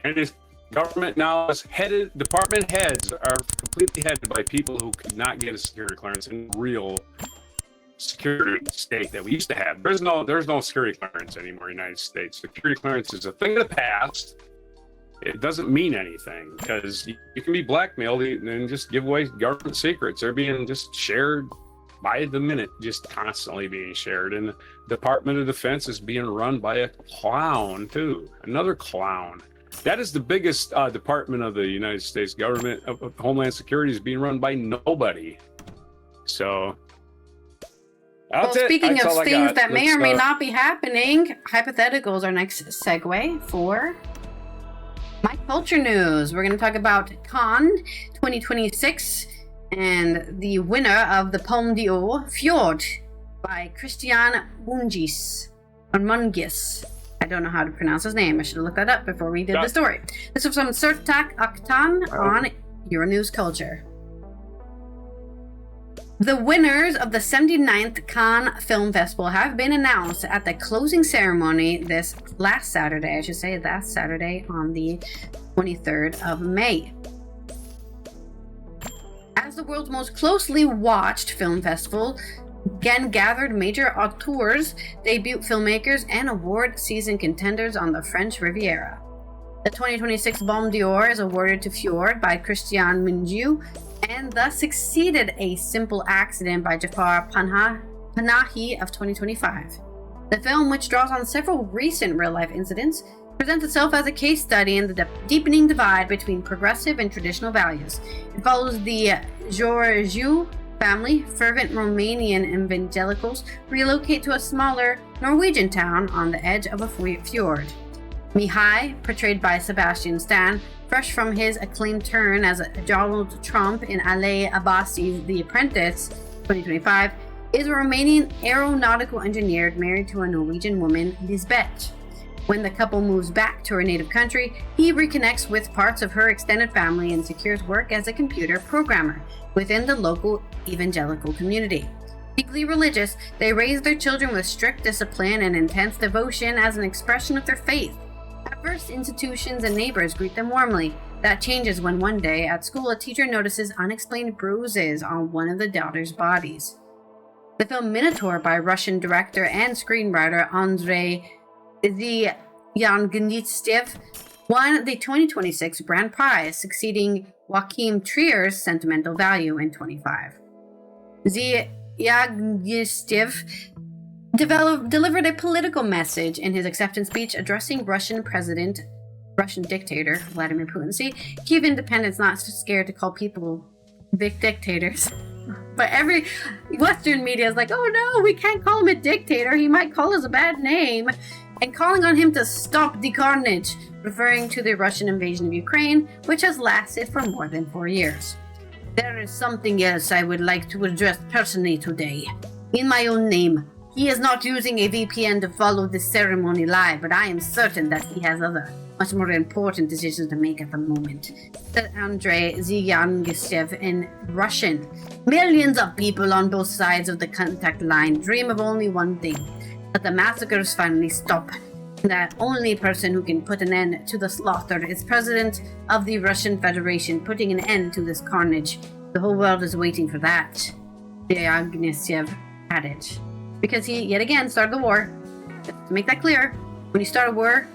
Speaker 2: And this government now is department heads are completely headed by people who could not get a security clearance in real security state that we used to have. There's no security clearance anymore in the United States. Security clearance is a thing of the past. It doesn't mean anything because you can be blackmailed and just give away government secrets. They're being just shared by the minute, just constantly being shared. And the Department of Defense is being run by a clown too, another clown. That is the biggest department of the United States government of Homeland Security is being run by nobody. So,
Speaker 1: speaking of things that may or may not be happening, hypotheticals are next segue for my culture news. We're going to talk about Cannes 2026 and the winner of the Palme d'Or, Fjord, by Christian Mungis. I don't know how to pronounce his name. I should have looked that up before we did the story. This is from Sertak Aktan on Euronews Culture. The winners of the 79th Cannes Film Festival have been announced at the closing ceremony last Saturday on the 23rd of May. As the world's most closely watched film festival, again gathered major auteurs, debut filmmakers, and award season contenders on the French Riviera. The 2026 Palme d'Or is awarded to Fjord by Christian Mungiu, and thus succeeded A Simple Accident by Jafar Panahi of 2025. The film, which draws on several recent real-life incidents, presents itself as a case study in the deepening divide between progressive and traditional values. It follows the Georgiou family, fervent Romanian evangelicals, relocate to a smaller Norwegian town on the edge of a fjord. Mihai, portrayed by Sebastian Stan, fresh from his acclaimed turn as Donald Trump in Ale Abbasi's The Apprentice 2025, is a Romanian aeronautical engineer married to a Norwegian woman, Lisbeth. When the couple moves back to her native country, he reconnects with parts of her extended family and secures work as a computer programmer within the local evangelical community. Deeply religious, they raise their children with strict discipline and intense devotion as an expression of their faith. At first, institutions and neighbors greet them warmly. That changes when one day at school a teacher notices unexplained bruises on one of the daughters' bodies. The film Minotaur by Russian director and screenwriter Andrei Zyangnitstev won the 2026 Grand Prize, succeeding Joachim Trier's Sentimental Value in 25. Zyangnitstev delivered a political message in his acceptance speech addressing Russian dictator Vladimir Putin. See, Kiev independence not so scared to call people big dictators. But every Western media is like, oh no, we can't call him a dictator. He might call us a bad name. And calling on him to stop the carnage, referring to the Russian invasion of Ukraine, which has lasted for more than 4 years. There is something else I would like to address personally today. In my own name, he is not using a VPN to follow this ceremony live, but I am certain that he has other, much more important decisions to make at the moment, said Andrei Zyangnitstev in Russian. Millions of people on both sides of the contact line dream of only one thing, that the massacres finally stop. The only person who can put an end to the slaughter is President of the Russian Federation, putting an end to this carnage. The whole world is waiting for that, Zyangnitstev added. Because he, yet again, started the war. Just to make that clear, when you start a war,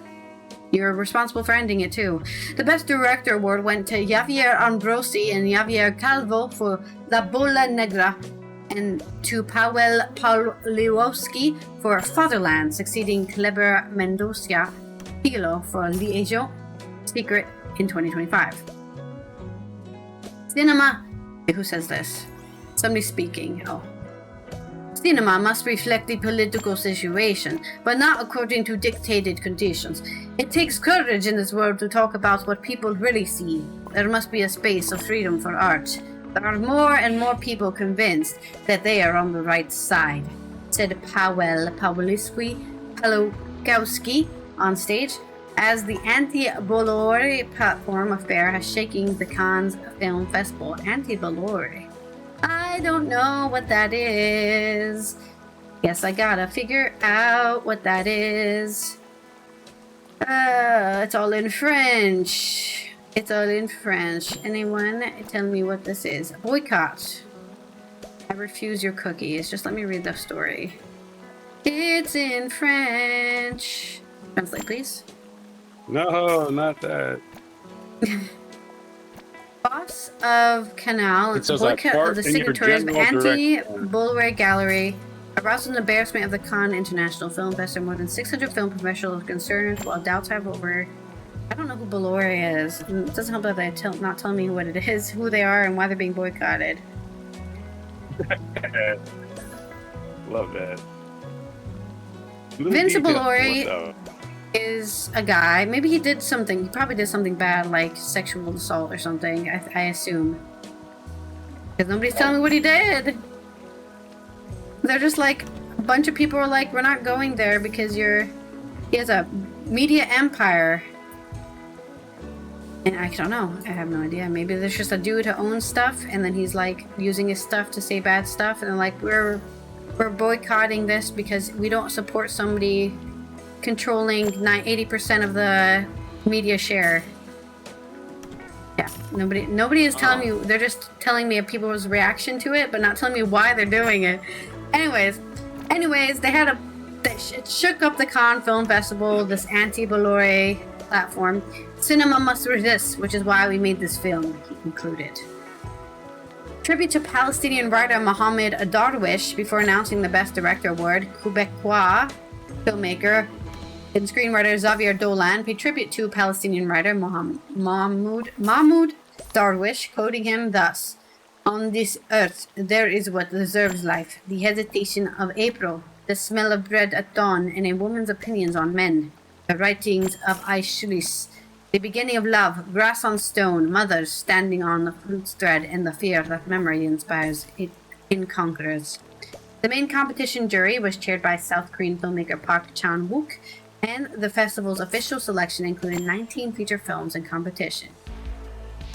Speaker 1: you're responsible for ending it too. The Best Director award went to Javier Ambrosi and Javier Calvo for La Bola Negra, and to Paweł Pawlikowski for Fatherland, succeeding Kleber Mendoza Pilo for Liaison Secret in 2025. Cinema. Who says this? Somebody speaking. Oh. Cinema must reflect the political situation, but not according to dictated conditions. It takes courage in this world to talk about what people really see. There must be a space of freedom for art. There are more and more people convinced that they are on the right side, said Paweł Pawlikowski on stage, as the Anti-Bolory platform affair has shaken the Cannes Film Festival. Anti-Bolory. I don't know what that is. Guess I gotta figure out what that is. It's all in French. It's all in French. Anyone tell me what this is? Boycott. I refuse your cookies. Just let me read the story. It's in French. Translate, please.
Speaker 2: No, not that.
Speaker 1: Boss of Canal, boycott of the signatories of Anti-Bolory Gallery, aroused an embarrassment of the Cannes International Film Festival. More than 600 film professionals are concerned, while doubts have over. I don't know who Bolory is. It doesn't help that they're not telling me what it is, who they are, and why they're being boycotted.
Speaker 2: Love that.
Speaker 1: Vince Bolory is a guy. Maybe he did something. He probably did something bad, like sexual assault or something. I assume, because nobody's telling me what he did. They're just like a bunch of people are like, we're not going there because he has a media empire. And I don't know. I have no idea. Maybe there's just a dude who owns stuff, and then he's like using his stuff to say bad stuff, and they're like, we're boycotting this because we don't support somebody controlling 80% of the media share. Yeah, nobody is telling me. They're just telling me people's reaction to it, but not telling me why they're doing it. Anyways, it shook up the Cannes Film Festival. This anti-Bolory platform. Cinema must resist, which is why we made this film. He concluded. Tribute to Palestinian writer Mohamed Darwish before announcing the Best Director award. Quebecois filmmaker and screenwriter Xavier Dolan paid tribute to Palestinian writer Mahmoud Darwish, quoting him thus: "On this earth there is what deserves life, the hesitation of April, the smell of bread at dawn, and a woman's opinions on men. The writings of Aeschylus, the beginning of love, grass on stone, mothers standing on the fruit's thread, and the fear that memory inspires in conquerors." The main competition jury was chaired by South Korean filmmaker Park Chan-wook, and the festival's official selection included 19 feature films in competition.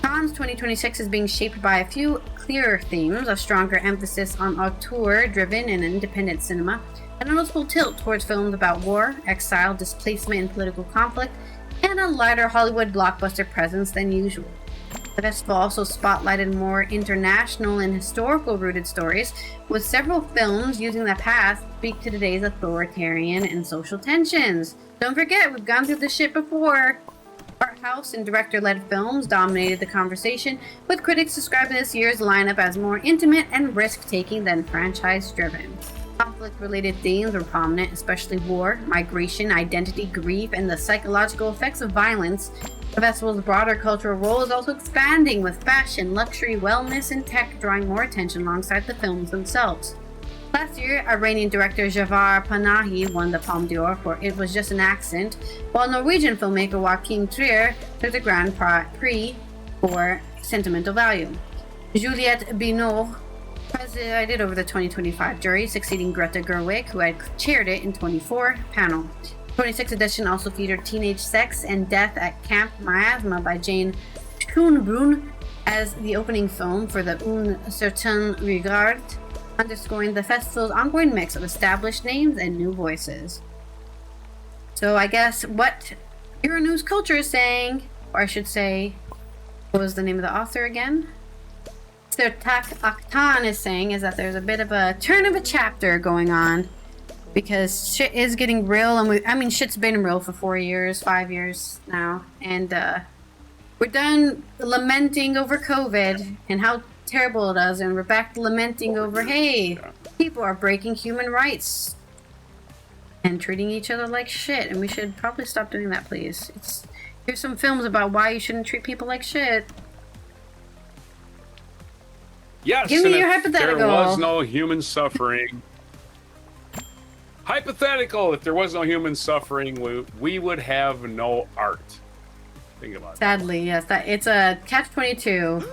Speaker 1: Cannes 2026 is being shaped by a few clearer themes: a stronger emphasis on auteur-driven and independent cinema, and a noticeable tilt towards films about war, exile, displacement, and political conflict, and a lighter Hollywood blockbuster presence than usual. The festival also spotlighted more international and historical-rooted stories, with several films using the past to speak to today's authoritarian and social tensions. Don't forget, we've gone through this shit before. Art house and director-led films dominated the conversation, with critics describing this year's lineup as more intimate and risk-taking than franchise-driven. Conflict-related themes were prominent, especially war, migration, identity, grief, and the psychological effects of violence. The festival's broader cultural role is also expanding, with fashion, luxury, wellness, and tech drawing more attention alongside the films themselves. Last year, Iranian director Javar Panahi won the Palme d'Or for It Was Just an Accent, while Norwegian filmmaker Joachim Trier took the Grand Prix for Sentimental Value. Juliette Binoche presided over the 2025 jury, succeeding Greta Gerwig, who had chaired it in 24 panel. The 26th edition also featured Teenage Sex and Death at Camp Miasma by Jane Schoenbrunn as the opening film for the Un Certain Regard, underscoring the festival's ongoing mix of established names and new voices. So I guess what Euronews Culture is saying, or I should say, what was the name of the author again? Sertak Akhtan is saying is that there's a bit of a turn of a chapter going on, because shit is getting real, and shit's been real for 5 years now, and we're done lamenting over COVID and how terrible it is, and we're back lamenting over, hey, people are breaking human rights and treating each other like shit, and we should probably stop doing that, please. Here's some films about why you shouldn't treat people like shit.
Speaker 2: Yes,
Speaker 1: give me your hypothetical.
Speaker 2: There was no human suffering. Hypothetical, if there was no human suffering, we would have no art. Think about that.
Speaker 1: Sadly, yes. It's a catch-22.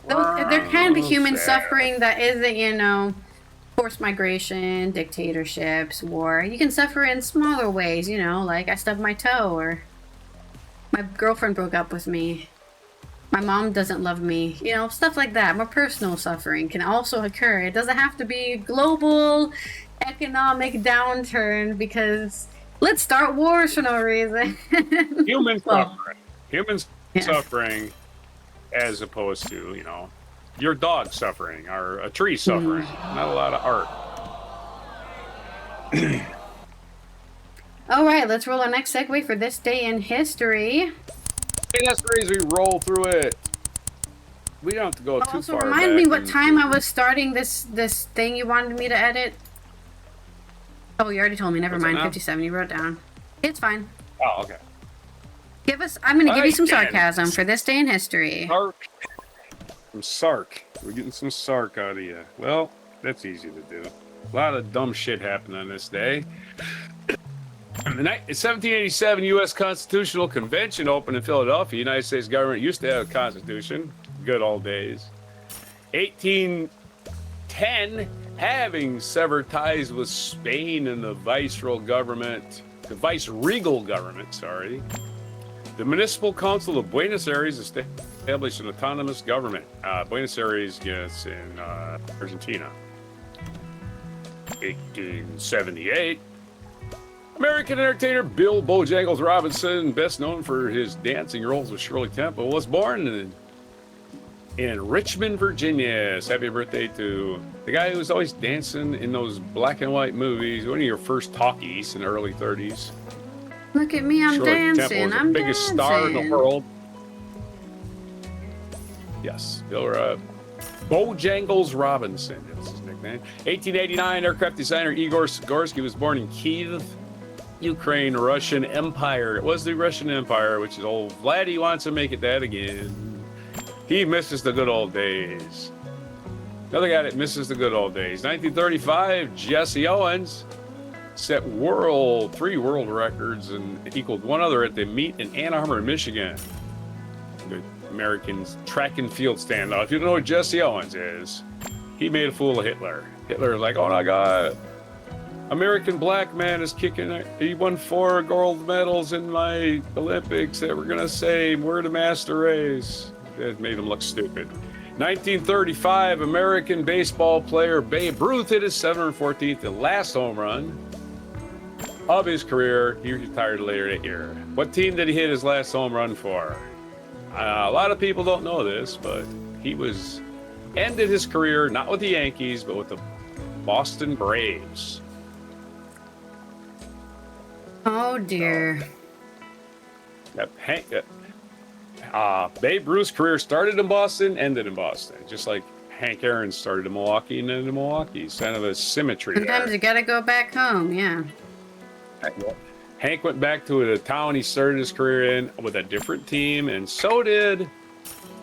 Speaker 1: There can be human suffering that isn't, forced migration, dictatorships, war. You can suffer in smaller ways, like I stubbed my toe, or my girlfriend broke up with me. My mom doesn't love me. Stuff like that. More personal suffering can also occur. It doesn't have to be global economic downturn, because let's start wars for no reason.
Speaker 2: Human suffering. Human suffering as opposed to, your dog suffering or a tree suffering. Not a lot of art.
Speaker 1: All right, let's roll our next segue for this day in history.
Speaker 2: That's the reason we roll through it. We don't have to go too far.
Speaker 1: Also, remind me what time I was starting this thing you wanted me to edit. Oh, you already told me. Never mind. 57. You wrote it down. It's fine.
Speaker 2: Oh, okay.
Speaker 1: I'm going to give you some sarcasm for this day in history.
Speaker 2: Some sark. We're getting some sark out of you. Well, that's easy to do. A lot of dumb shit happened on this day. The 1787 U.S. Constitutional Convention opened in Philadelphia. The United States government used to have a constitution. Good old days. 1810, having severed ties with Spain and the viceregal government, the Municipal Council of Buenos Aires established an autonomous government. Buenos Aires, yes, in Argentina. 1878. American entertainer Bill Bojangles Robinson, best known for his dancing roles with Shirley Temple, was born in Richmond, Virginia. So happy birthday to the guy who was always dancing in those black and white movies, one of your first talkies in the early 30s.
Speaker 1: Look at me, I'm
Speaker 2: Shirley
Speaker 1: dancing.
Speaker 2: Temple was
Speaker 1: I'm
Speaker 2: the biggest star in the world. Yes, Bill Bojangles Robinson, that's his nickname. 1889, aircraft designer Igor Sikorsky was born in Kyiv, Ukraine, Russian Empire. It was the Russian Empire, which is old Vladdy wants to make it that again. He misses the good old days. Another guy that misses the good old days. 1935, Jesse Owens set 3 world records and equaled one other at the meet in Ann Arbor, Michigan. The American track and field standoff. If you don't know what Jesse Owens is, he made a fool of Hitler. Hitler was like, oh my God, American black man is kicking it. He won 4 gold medals in my Olympics that we're going to say we're the master race. That made him look stupid. 1935, American baseball player Babe Ruth hit his 714th and last home run of his career. He retired later that year. What team did he hit his last home run for? A lot of people don't know this, but he ended his career not with the Yankees, but with the Boston Braves.
Speaker 1: Oh dear.
Speaker 2: Babe Ruth's career started in Boston, ended in Boston. Just like Hank Aaron started in Milwaukee and ended in Milwaukee. It's kind of a symmetry
Speaker 1: Sometimes
Speaker 2: there.
Speaker 1: you gotta go back home, yeah.
Speaker 2: Hank went back to the town he started his career in with a different team, and so did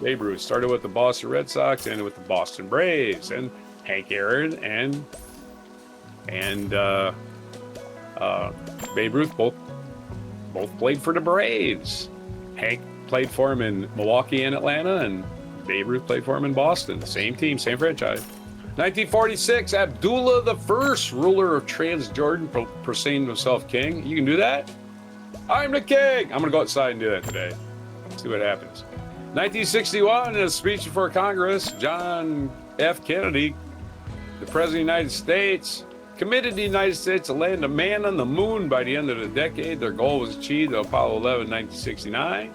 Speaker 2: Babe Ruth. Started with the Boston Red Sox, ended with the Boston Braves. And Hank Aaron and Babe Ruth both played for the Braves. Hank played for him in Milwaukee and Atlanta, and Babe Ruth played for him in Boston. Same team, same franchise. 1946, Abdullah the First, ruler of Transjordan, proclaimed himself king. You can do that? I'm the king! I'm going to go outside and do that today. See what happens. 1961, in a speech before Congress, John F. Kennedy, the President of the United States, committed the United States to land a man on the moon by the end of the decade. Their goal was achieved on Apollo 11, 1969,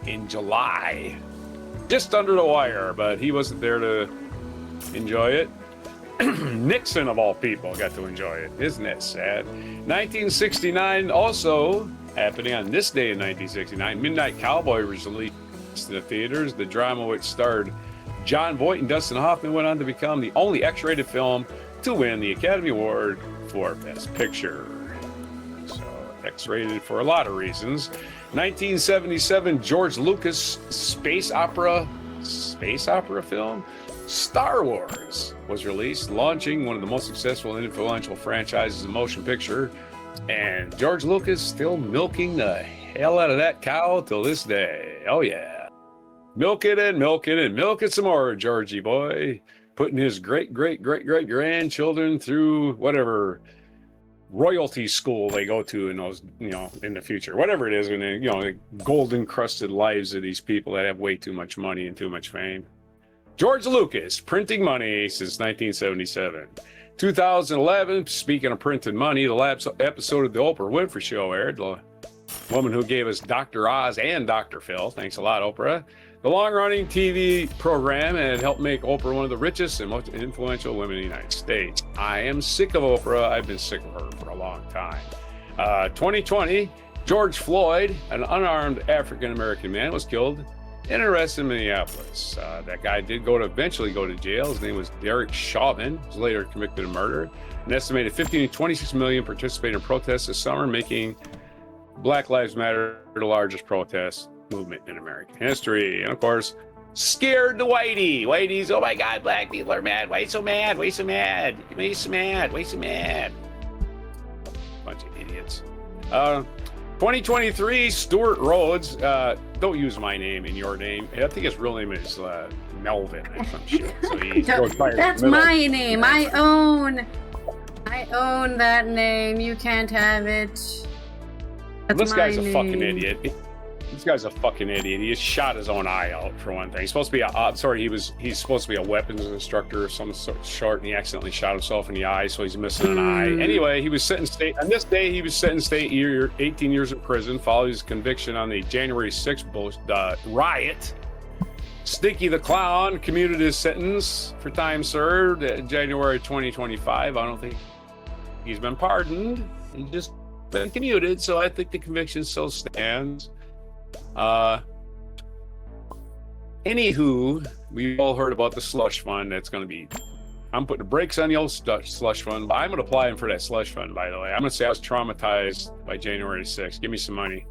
Speaker 2: in July. Just under the wire, but he wasn't there to enjoy it. Nixon, of all people, got to enjoy it. Isn't that sad? 1969, also happening on this day in 1969, Midnight Cowboy was released in the theaters. The drama, which starred John Voight and Dustin Hoffman, went on to become the only X-rated film to win the Academy Award for Best Picture. So, X-rated for a lot of reasons. 1977, George Lucas space opera film, Star Wars, was released, launching one of the most successful and influential franchises in motion picture. And George Lucas still milking the hell out of that cow till this day. Oh yeah. Milk it and milk it and milk it some more, Georgie boy. Putting his great-great-great-great-grandchildren through whatever royalty school they go to in those, in the future. Whatever it is, when they, the gold-encrusted lives of these people that have way too much money and too much fame. George Lucas, printing money since 1977. 2011, speaking of printing money, the last episode of the Oprah Winfrey Show aired. The woman who gave us Dr. Oz and Dr. Phil. Thanks a lot, Oprah. The long-running TV program had helped make Oprah one of the richest and most influential women in the United States. I am sick of Oprah. I've been sick of her for a long time. 2020, George Floyd, an unarmed African-American man, was killed and arrested in Minneapolis. That guy did eventually go to jail. His name was Derek Chauvin. He was later convicted of murder. An estimated 15 to 26 million participated in protests this summer, making Black Lives Matter the largest protest movement in American history. And of course, scared the whitey. Whitey's, oh my God, black people are mad. Why so mad? Why so mad? Why so mad? Why so mad? Bunch of idiots. 2023, Stuart Rhodes. Don't use my name in your name. I think his real name is Melvin or some shit. So
Speaker 1: that's my name. I own that name. You can't have it.
Speaker 2: This guy's a fucking idiot. This guy's a fucking idiot. He just shot his own eye out, for one thing. He's supposed to be he's supposed to be a weapons instructor of some sort, and he accidentally shot himself in the eye, so he's missing an eye. Anyway, he was sentenced on this day, he was sentenced to 18 years in prison following his conviction on the January 6th riot. Stinky the Clown commuted his sentence for time served in January 2025. I don't think he's been pardoned. He's just been commuted, so I think the conviction still stands. Anywho, we've all heard about the slush fund. That's going to be, I'm putting the brakes on the old slush fund, but I'm going to apply for that slush fund, by the way. I'm going to say I was traumatized by January 6th. Give me some money.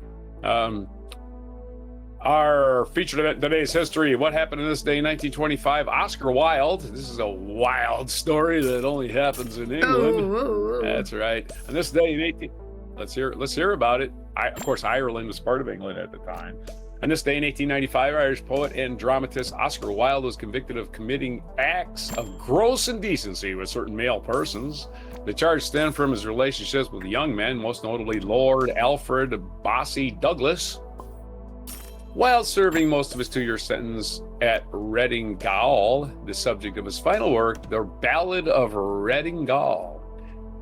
Speaker 2: Our featured event today's history. What happened in this day, 1925? Oscar Wilde. This is a wild story that only happens in England.
Speaker 1: Ooh.
Speaker 2: That's right. On this day in let's hear about it. Of course, Ireland was part of England at the time. On this day in 1895, Irish poet and dramatist Oscar Wilde was convicted of committing acts of gross indecency with certain male persons. The charge stemmed from his relationships with young men, most notably Lord Alfred Bossy Douglas. While serving most of his 2-year sentence at Reading Gaol, the subject of his final work, The Ballad of Reading Gaol.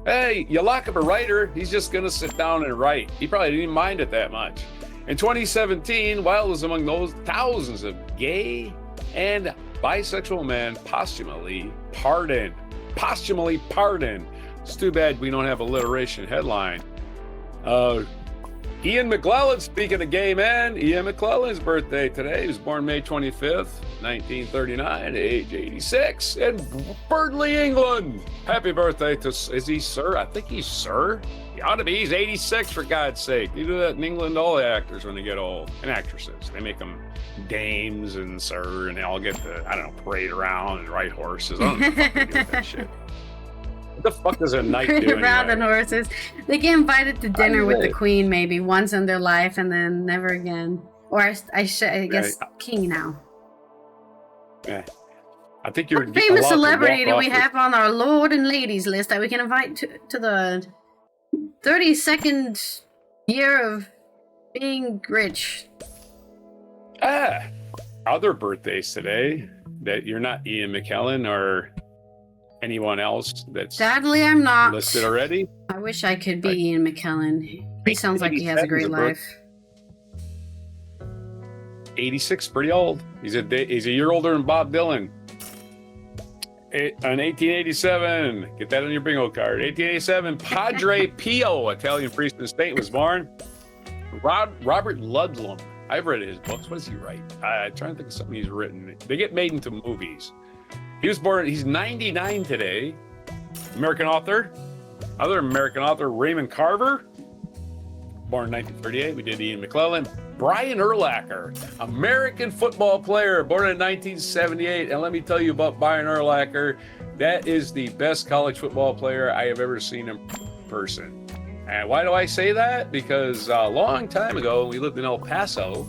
Speaker 2: Hey, you lock up a writer, he's just going to sit down and write. He probably didn't mind it that much. In 2017, Wilde was among those thousands of gay and bisexual men posthumously pardoned. It's too bad we don't have alliteration headline. Ian McClellan, speaking of gay men, Ian McClellan's birthday today. He was born May 25th, 1939, age 86, in Burnley, England. Happy birthday to, is he sir? I think he's sir. He ought to be. He's 86, for God's sake. You do that in England, all the actors when they get old, and actresses. They make them dames and sir, and they all get to, parade around and ride horses. I don't know what the fuck they do with that shit. What the fuck does a knight do
Speaker 1: around on horses? They get invited to dinner with the queen maybe once in their life and then never again. Or I guess king now.
Speaker 2: Yeah. I think you're
Speaker 1: what famous celebrity do we have on our Lord and Ladies list that we can invite to the 32nd year of being rich?
Speaker 2: Other birthdays today that you're not Ian McKellen or anyone else that's
Speaker 1: sadly I'm not
Speaker 2: listed already.
Speaker 1: I wish I could be Ian McKellen. He sounds like he has a great life.
Speaker 2: 86, pretty old. He's a year older than Bob Dylan. On 1887, get that on your bingo card. 1887, Padre Pio, Italian priest and saint, was born. Robert Ludlum. I've read his books. What does he write? I'm trying to think of something he's written. They get made into movies. He was born, he's 99 today. American author. Other American author, Raymond Carver. Born in 1938. We did Ian McClellan. Brian Urlacher, American football player, born in 1978. And let me tell you about Brian Urlacher. That is the best college football player I have ever seen in person. And why do I say that? Because a long time ago, we lived in El Paso,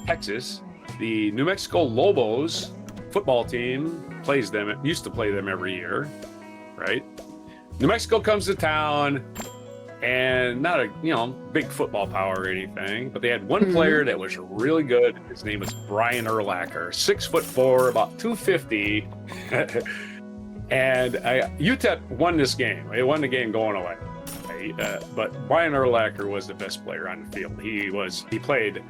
Speaker 2: Texas. The New Mexico Lobos football team used to play them every year, right? New Mexico comes to town. And not a big football power or anything, but they had one player that was really good. His name was Brian Urlacher, 6'4", about 250. And UTEP won this game. They won the game going away. But Brian Urlacher was the best player on the field. He played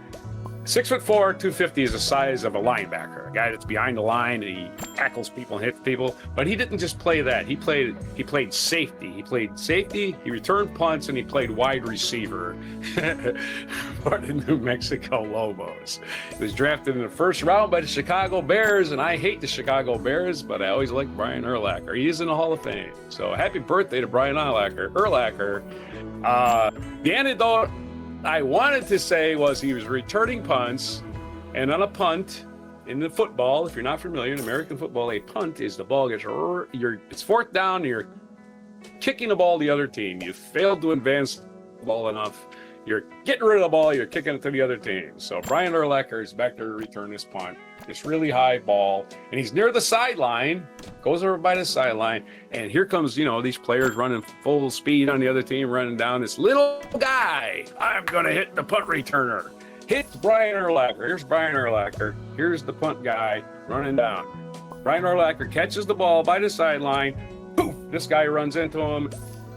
Speaker 2: 6'4", 250 is the size of a linebacker, a guy that's behind the line and he tackles people and hits people. But he didn't just play that. He played safety. He returned punts, and he played wide receiver for the New Mexico Lobos. He was drafted in the first round by the Chicago Bears, and I hate the Chicago Bears, but I always liked Brian Urlacher. He is in the Hall of Fame. So happy birthday to Brian Urlacher. The anecdote I wanted to say was he was returning punts, and on a punt in the football, if you're not familiar, in American football, a punt is the ball gets it's fourth down, and you're kicking the ball to the other team. You failed to advance the ball enough. You're getting rid of the ball. You're kicking it to the other team. So Brian Urlacher is back there to return this punt, this really high ball, and he's near the sideline, goes over by the sideline, and here comes, these players running full speed on the other team, running down this little guy. I'm going to hit the punt returner. Hits Brian Urlacher. Here's Brian Urlacher. Here's the punt guy running down. Brian Urlacher catches the ball by the sideline. Poof! This guy runs into him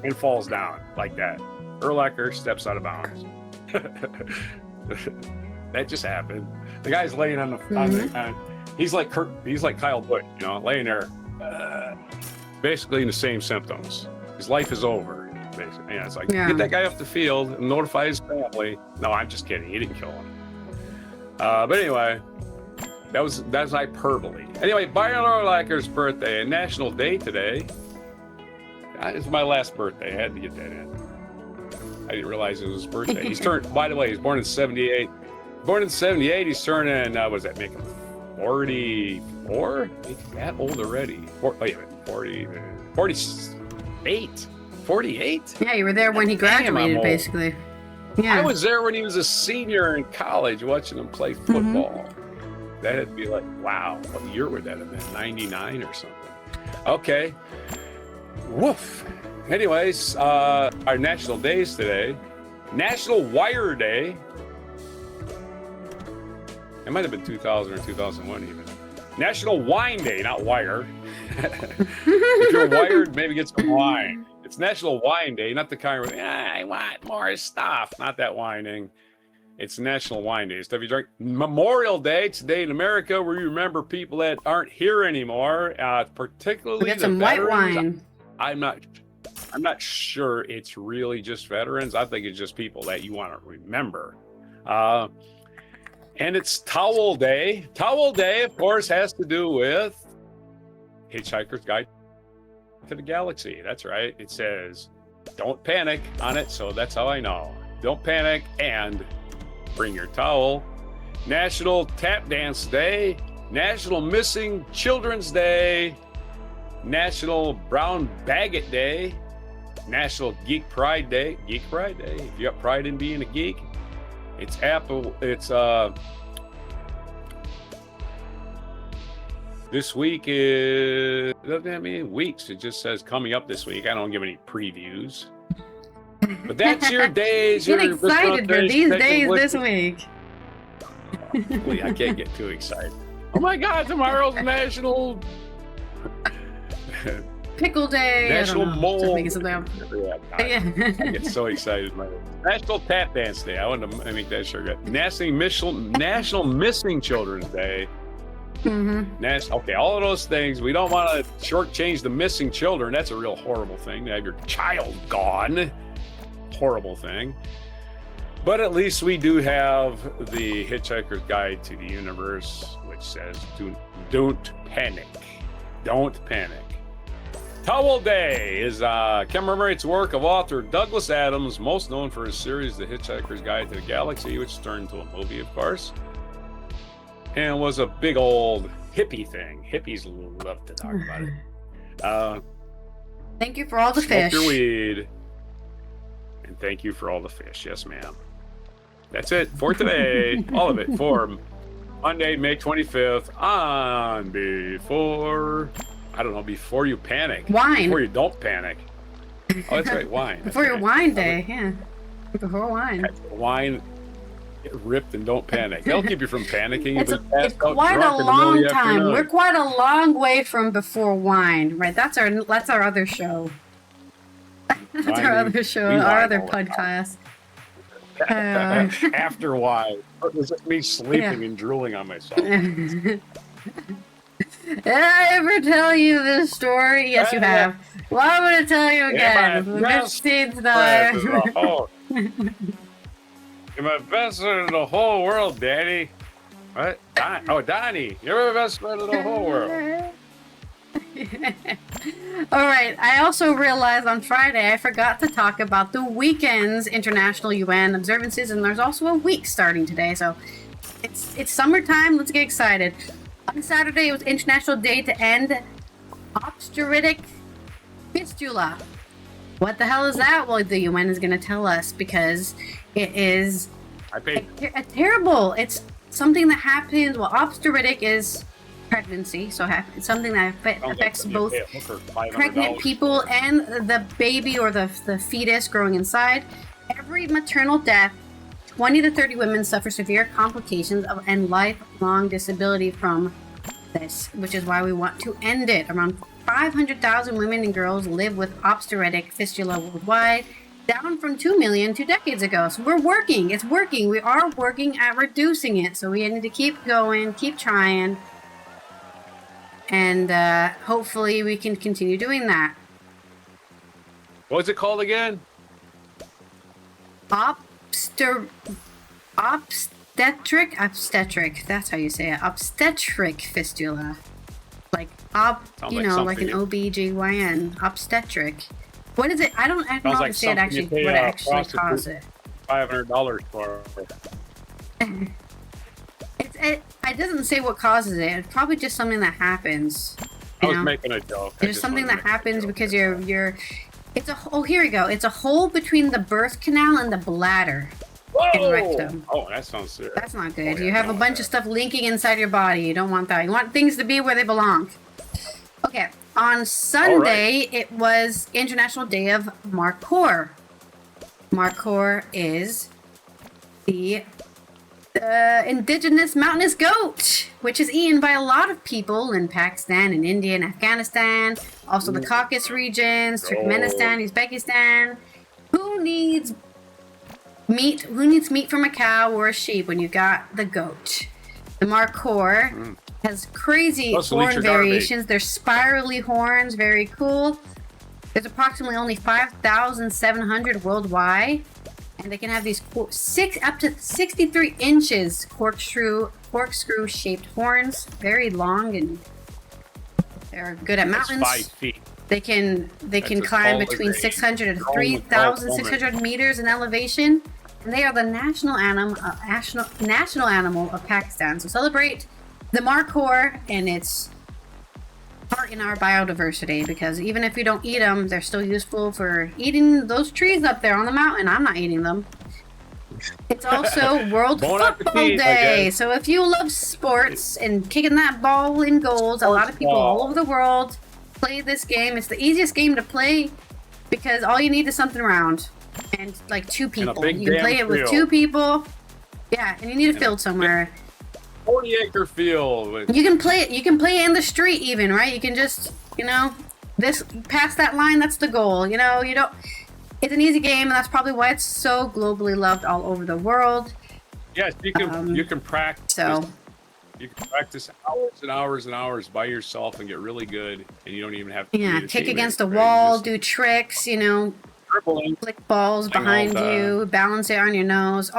Speaker 2: and falls down like that. Urlacher steps out of bounds. That just happened. The guy's laying on the he's like Kyle Busch, laying there, basically in the same symptoms. His life is over. Basically, it's like get that guy off the field and notify his family. No, I'm just kidding. He didn't kill him. But anyway, that's hyperbole. Anyway, Brian Urlacher's birthday, a national day today. It's my last birthday. I had to get that in. I didn't realize it was his birthday. He's turned. By the way, he's born in '78. Born in '78, he's turning. What does that make him? 44? He's that old already. 48. 48?
Speaker 1: Yeah, you were there when he graduated, basically. Yeah.
Speaker 2: I was there when he was a senior in college watching him play football. That had to be like, wow, what year would that have been? 99 or something. Okay. Woof. Anyways, our national days today. National Wire Day. It might have been 2000 or 2001 even. National Wine Day, not wire. If you're wired, maybe get some wine. It's National Wine Day, not the kind where I want more stuff. Not that whining. It's National Wine Day. Stuff you drink. Memorial Day, it's a day in America where you remember people that aren't here anymore, particularly
Speaker 1: we got some white wine.
Speaker 2: I'm not sure it's really just veterans. I think it's just people that you want to remember. And it's Towel Day. Towel Day, of course, has to do with Hitchhiker's Guide to the Galaxy. That's right. It says, don't panic on it, so that's how I know. Don't panic and bring your towel. National Tap Dance Day. National Missing Children's Day. National Brown Baguette Day. National Geek Pride Day. Geek Pride Day. If you got pride in being a geek. It's this week is, doesn't have any weeks. It just says coming up this week. I don't give any previews. But that's your days.
Speaker 1: Get excited for these days this week.
Speaker 2: I can't get too excited. Oh my God, tomorrow's National
Speaker 1: Pickle Day.
Speaker 2: National Mole.
Speaker 1: I
Speaker 2: get so excited. National Tap Dance Day. I wanted to make that sure. National Missing Children's Day. Okay, all of those things. We don't want to shortchange the missing children. That's a real horrible thing to have your child gone. Horrible thing. But at least we do have the Hitchhiker's Guide to the Universe, which says, don't panic. Don't panic. Towel Day commemorates the work of author Douglas Adams, most known for his series, The Hitchhiker's Guide to the Galaxy, which turned into a movie, of course. And was a big old hippie thing. Hippies love to talk about it.
Speaker 1: Thank you for all the
Speaker 2: smoke
Speaker 1: fish.
Speaker 2: Your weed. And thank you for all the fish. Yes, ma'am. That's it for today. All of it for Monday, May 25th on Before You Panic.
Speaker 1: Wine.
Speaker 2: Before you don't panic. Oh, that's right, wine.
Speaker 1: Before your wine day, yeah. Before wine.
Speaker 2: Wine, get ripped and don't panic. They'll keep you from panicking.
Speaker 1: It's quite a long time. We're quite a long way from Before Wine, right? That's our other show. That's our other show, our other podcast.
Speaker 2: After wine. It was just me sleeping and drooling on myself.
Speaker 1: Did I ever tell you this story? Yes, you have. Well, I'm going to tell you again.
Speaker 2: You're my best friend in the whole world, Daddy. What? Donnie. You're my best friend in the whole world.
Speaker 1: All right. I also realized on Friday I forgot to talk about the weekend's International UN observances, and there's also a week starting today. So it's summertime. Let's get excited. On Saturday, it was International Day to End Obstetric Fistula. What the hell is that? Well, the UN is going to tell us because it is a terrible. It's something that happens. Well, obstetric is pregnancy, so it's something that affects both pregnant people and the baby or the fetus growing inside. Every maternal death, 20 to 30 women suffer severe complications and lifelong disability from this, which is why we want to end it. Around 500,000 women and girls live with obstetric fistula worldwide, down from 2 million 2 decades ago. So we're working. It's working. We are working at reducing it. So we need to keep going, keep trying, and hopefully we can continue doing that.
Speaker 2: What's it called again?
Speaker 1: Obstetric. That's how you say it. Obstetric fistula. Like like an OBGYN. Obstetric. What is it? I don't know how to say it actually. What it actually causes it.
Speaker 2: $500 for.
Speaker 1: It doesn't say what causes it. It's probably just something that happens.
Speaker 2: I was making a joke.
Speaker 1: There's something that happens because here we go. It's a hole between the birth canal and the bladder. And rectum.
Speaker 2: Oh, that sounds serious.
Speaker 1: That's not good. You have a bunch of stuff linking inside your body. You don't want that. You want things to be where they belong. Okay. On Sunday, It was International Day of Markhor. Markhor is the indigenous mountainous goat, which is eaten by a lot of people in Pakistan and India and Afghanistan, also the Caucasus regions, Turkmenistan, Uzbekistan. Who needs meat from a cow or a sheep when you got the goat? The Markhor has crazy horn variations. They're spirally horns, very cool. There's approximately only 5,700 worldwide. And they can have these up to 63 inches corkscrew-shaped horns, very long, and they're good at mountains.
Speaker 2: That's 5 feet.
Speaker 1: They can climb between 600 and 3,600 meters in elevation, and they are the national animal of Pakistan. So celebrate the Markhor and its part in our biodiversity, because even if you don't eat them, they're still useful for eating those trees up there on the mountain. I'm not eating them. It's also World Football Day. So if you love sports and kicking that ball in goals, a lot of people all over the world play this game. It's the easiest game to play because all you need is something round and like 2 people. You can play it with 2 people. Yeah, and you need a field somewhere.
Speaker 2: 40-acre field.
Speaker 1: You can play it. You can play it in the street, even, right? You can just, this past that line. That's the goal. You don't. It's an easy game, and that's probably why it's so globally loved all over the world.
Speaker 2: Yes, you can practice.
Speaker 1: So
Speaker 2: You can practice hours and hours and hours by yourself and get really good, and you don't even have to.
Speaker 1: Yeah, kick against the
Speaker 2: right?
Speaker 1: wall, do tricks, you know,
Speaker 2: dribbling,
Speaker 1: flick balls behind you, balance it on your nose.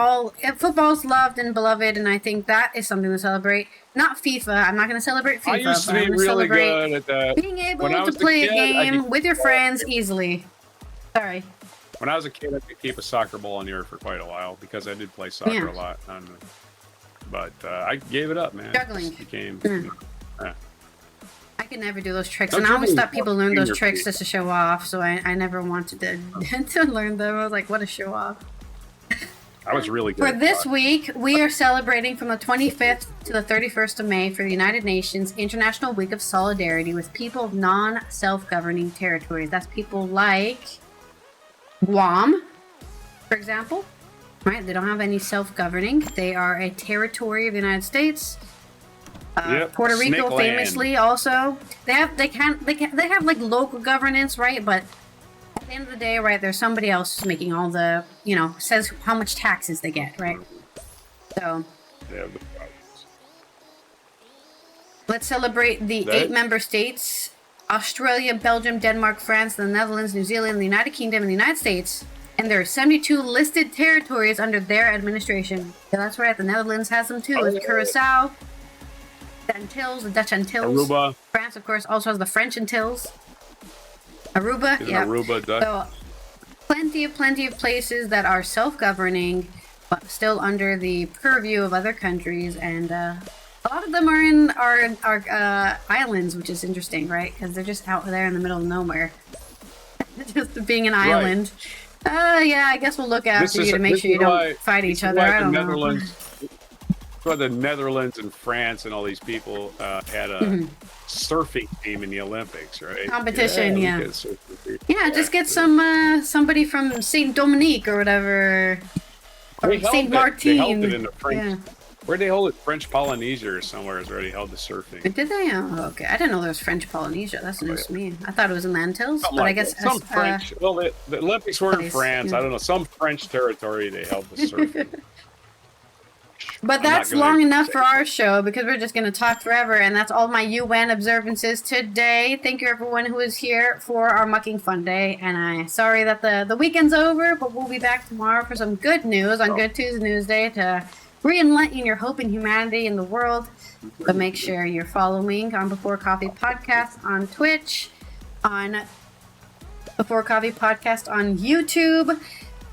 Speaker 1: Football's loved and beloved, and I think that is something to celebrate. Not FIFA. I'm not going to celebrate FIFA.
Speaker 2: I used to
Speaker 1: but
Speaker 2: be
Speaker 1: I'm gonna
Speaker 2: really
Speaker 1: celebrate
Speaker 2: good at that.
Speaker 1: being able to play a game with your friends easily. Sorry.
Speaker 2: When I was a kid, I could keep a soccer ball in the air for quite a while because I did play soccer a lot. But I gave it up, man.
Speaker 1: Juggling.
Speaker 2: Became.
Speaker 1: I could never do those tricks, and I always thought people learned those tricks just to show off. So I never wanted to learn them. I was like, what a show off.
Speaker 2: I was really good.
Speaker 1: For this week, we are celebrating from the 25th to the 31st of May for the United Nations International Week of Solidarity with people of non-self-governing territories. That's people like Guam, for example. Right? They don't have any self-governing. They are a territory of the United States. Puerto Rico, famously, also they have like local governance, right? But at the end of the day, right, there's somebody else making all the, says how much taxes they get, right? So let's celebrate the 8 member states: Australia, Belgium, Denmark, France, the Netherlands, New Zealand, the United Kingdom, and the United States. And there are 72 listed territories under their administration. Yeah, that's right. The Netherlands has them too. It's Curacao, the Antilles, the Dutch Antilles.
Speaker 2: Aruba.
Speaker 1: France, of course, also has the French Antilles. Aruba,
Speaker 2: Aruba, Dutch.
Speaker 1: So plenty of places that are self-governing, but still under the purview of other countries. And a lot of them are in our islands, which is interesting, right? Because they're just out there in the middle of nowhere. Just being an island. Yeah, I guess we'll look after you to make sure you don't fight each other. I don't know.
Speaker 2: Why the Netherlands and France and all these people had a surfing team in the Olympics, right?
Speaker 1: Competition, yeah. Just get somebody from Saint Dominique or whatever, or Saint Martin.
Speaker 2: They held it in the French. Yeah. Where'd they hold it? French Polynesia or somewhere is where they held the surfing.
Speaker 1: Did they? Oh, okay. I didn't know there was French Polynesia. That's news to me. I thought it was in the Antilles,
Speaker 2: Something
Speaker 1: but
Speaker 2: like
Speaker 1: I guess
Speaker 2: some French. Well, the Olympics were in France. I don't know, some French territory they held the surfing.
Speaker 1: But that's long enough for our show because we're just going to talk forever, and that's all my UN observances today. Thank you, everyone who is here for our Mucking Fonday, and I'm sorry that the weekend's over, but we'll be back tomorrow for some good news on Good Tuesday to re-enlighten your hope in humanity in the world. But make sure you're following on Before Coffee Podcast on Twitch, on Before Coffee Podcast on YouTube,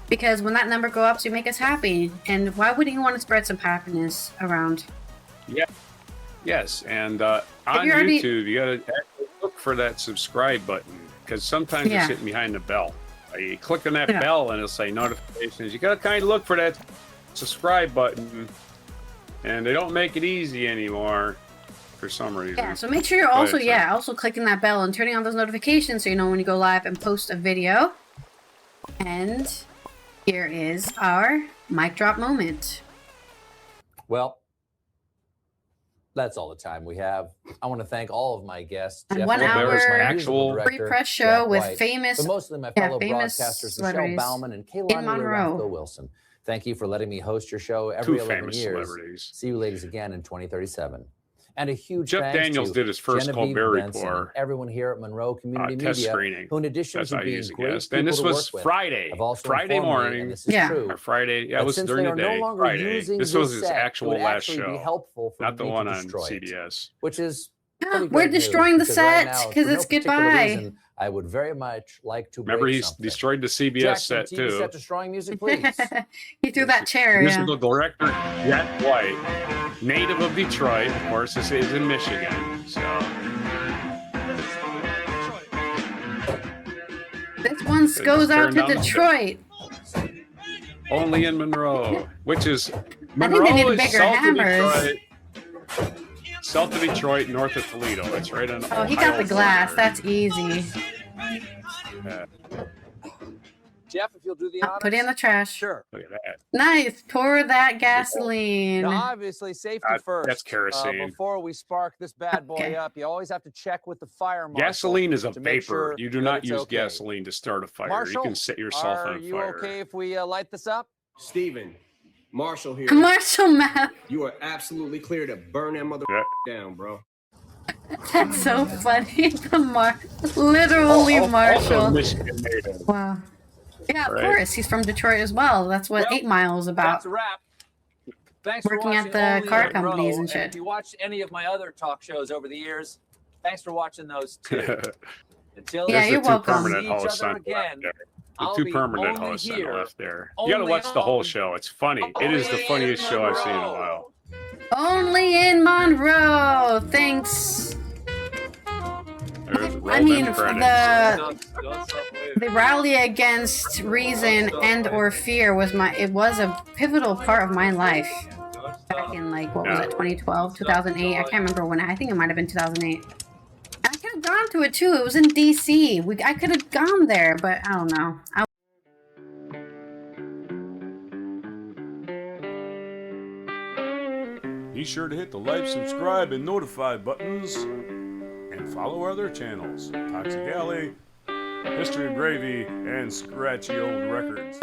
Speaker 1: because when that number goes up, you make us happy. And why wouldn't you want to spread some happiness around?
Speaker 2: Yeah. Yes. And on YouTube, you got to look for that subscribe button, because sometimes it's sitting behind the bell. You click on that bell and it'll say notifications. You got to kind of look for that subscribe button, and they don't make it easy anymore for some reason.
Speaker 1: Yeah, so make sure you're also clicking that bell and turning on those notifications so you know when you go live and post a video. And here is our mic drop moment.
Speaker 3: Well, that's all the time we have. I want to thank all of my guests.
Speaker 1: And
Speaker 3: Jeff
Speaker 1: 1 hour
Speaker 2: actual
Speaker 1: free press show
Speaker 3: Jack
Speaker 1: with
Speaker 3: White,
Speaker 1: famous,
Speaker 3: but mostly my fellow
Speaker 1: famous
Speaker 3: broadcasters, Michelle Bauman and Kaylani
Speaker 1: Monroe.
Speaker 3: Wilson. Thank you for letting me host your show every 11
Speaker 2: famous
Speaker 3: years.
Speaker 2: celebrities.
Speaker 3: See you ladies again in 2037. And a huge
Speaker 2: Jeff
Speaker 3: thanks
Speaker 2: Daniels
Speaker 3: to
Speaker 2: did his first
Speaker 3: Genevieve
Speaker 2: Colbert
Speaker 3: Benson
Speaker 2: Report.
Speaker 3: and everyone here at Monroe Community
Speaker 2: Test
Speaker 3: Media,
Speaker 2: screening.
Speaker 3: who in addition
Speaker 2: That's
Speaker 3: to
Speaker 2: how I
Speaker 3: being
Speaker 2: use a
Speaker 3: great
Speaker 2: guest. And this
Speaker 3: people to
Speaker 2: was
Speaker 3: work with,
Speaker 2: Friday.
Speaker 3: have also
Speaker 2: Friday
Speaker 3: informed me,
Speaker 2: morning.
Speaker 3: and this is true,
Speaker 2: Or Friday. Yeah, it
Speaker 3: that
Speaker 2: was
Speaker 3: since
Speaker 2: during
Speaker 3: they
Speaker 2: the
Speaker 3: are
Speaker 2: day.
Speaker 3: no longer
Speaker 2: Friday.
Speaker 3: using
Speaker 2: This was his
Speaker 3: set, it
Speaker 2: actual
Speaker 3: would
Speaker 2: last
Speaker 3: actually
Speaker 2: show.
Speaker 3: be helpful for
Speaker 2: Not the
Speaker 3: me
Speaker 2: one
Speaker 3: to
Speaker 2: on
Speaker 3: destroy it,
Speaker 2: CBS.
Speaker 3: which is
Speaker 1: We're destroying the set because it's goodbye.
Speaker 3: I would very much like to
Speaker 2: Remember,
Speaker 3: break
Speaker 2: he
Speaker 3: something.
Speaker 2: destroyed the CBS
Speaker 3: Jackson,
Speaker 2: set
Speaker 3: TV
Speaker 2: too.
Speaker 3: set destroying music, please.
Speaker 1: He threw that chair.
Speaker 2: Musical director Jack White, native of Detroit. Of course, this is in Michigan. So
Speaker 1: this one goes out to Detroit.
Speaker 2: Only in Monroe, which is
Speaker 1: I think they need bigger hammers.
Speaker 2: South of Detroit, north of Toledo. It's right on.
Speaker 1: Oh, he got the glass. That's easy.
Speaker 3: Jeff, if you'll do the honors.
Speaker 1: Put it in the trash.
Speaker 3: Sure.
Speaker 2: Look at that.
Speaker 1: Nice. Pour that gasoline.
Speaker 3: Now, obviously, safety first.
Speaker 2: That's kerosene.
Speaker 3: Before we spark this bad boy up, you always have to check with the fire marshal.
Speaker 2: Gasoline is a
Speaker 3: to make
Speaker 2: vapor.
Speaker 3: sure
Speaker 2: You do not
Speaker 3: that it's
Speaker 2: use
Speaker 3: okay.
Speaker 2: gasoline to start a fire.
Speaker 3: Marshall,
Speaker 2: you can set yourself on fire.
Speaker 3: Are you okay if we light this up?
Speaker 4: Steven, Marshall here.
Speaker 1: Marshall Math.
Speaker 4: You are absolutely clear to burn that mother down, bro.
Speaker 1: That's so funny. Literally Marshall.
Speaker 2: Also Michigan native.
Speaker 1: Wow. Yeah, of
Speaker 2: Right.
Speaker 1: course. He's from Detroit as well. That's what 8 Mile is about.
Speaker 3: That's a wrap. Thanks for
Speaker 1: Working at
Speaker 3: watching
Speaker 1: the
Speaker 3: Only
Speaker 1: car
Speaker 3: in
Speaker 1: companies
Speaker 3: Row,
Speaker 1: and shit.
Speaker 3: If you watched any of my other talk shows over the years, thanks for watching those too. Until
Speaker 1: Yeah,
Speaker 2: There's
Speaker 1: you're
Speaker 2: the two
Speaker 1: welcome.
Speaker 2: permanent
Speaker 3: see each
Speaker 2: hosts
Speaker 3: other
Speaker 2: on the
Speaker 3: again,
Speaker 2: left there. The
Speaker 3: I'll
Speaker 2: two
Speaker 3: be
Speaker 2: permanent
Speaker 3: only
Speaker 2: hosts on the
Speaker 3: here,
Speaker 2: left there. You gotta
Speaker 3: only
Speaker 2: watch the whole
Speaker 3: on-
Speaker 2: show. It's funny. It is the
Speaker 3: only
Speaker 2: funniest
Speaker 3: in
Speaker 2: show I've seen in a
Speaker 3: Monroe.
Speaker 2: while.
Speaker 1: Only in Monroe. Thanks.
Speaker 2: There's
Speaker 1: I mean,
Speaker 2: roll credits.
Speaker 1: the rally against reason and or fear was a pivotal part of my life. Back in like, what was it, 2012, 2008? I can't remember when. I think it might have been 2008. I could have gone to it too. It was in DC. I could have gone there, but I don't know.
Speaker 5: Be sure to hit the like, subscribe, and notify buttons, and follow our other channels, Toxic Alley, History of Gravy, and Scratchy Old Records.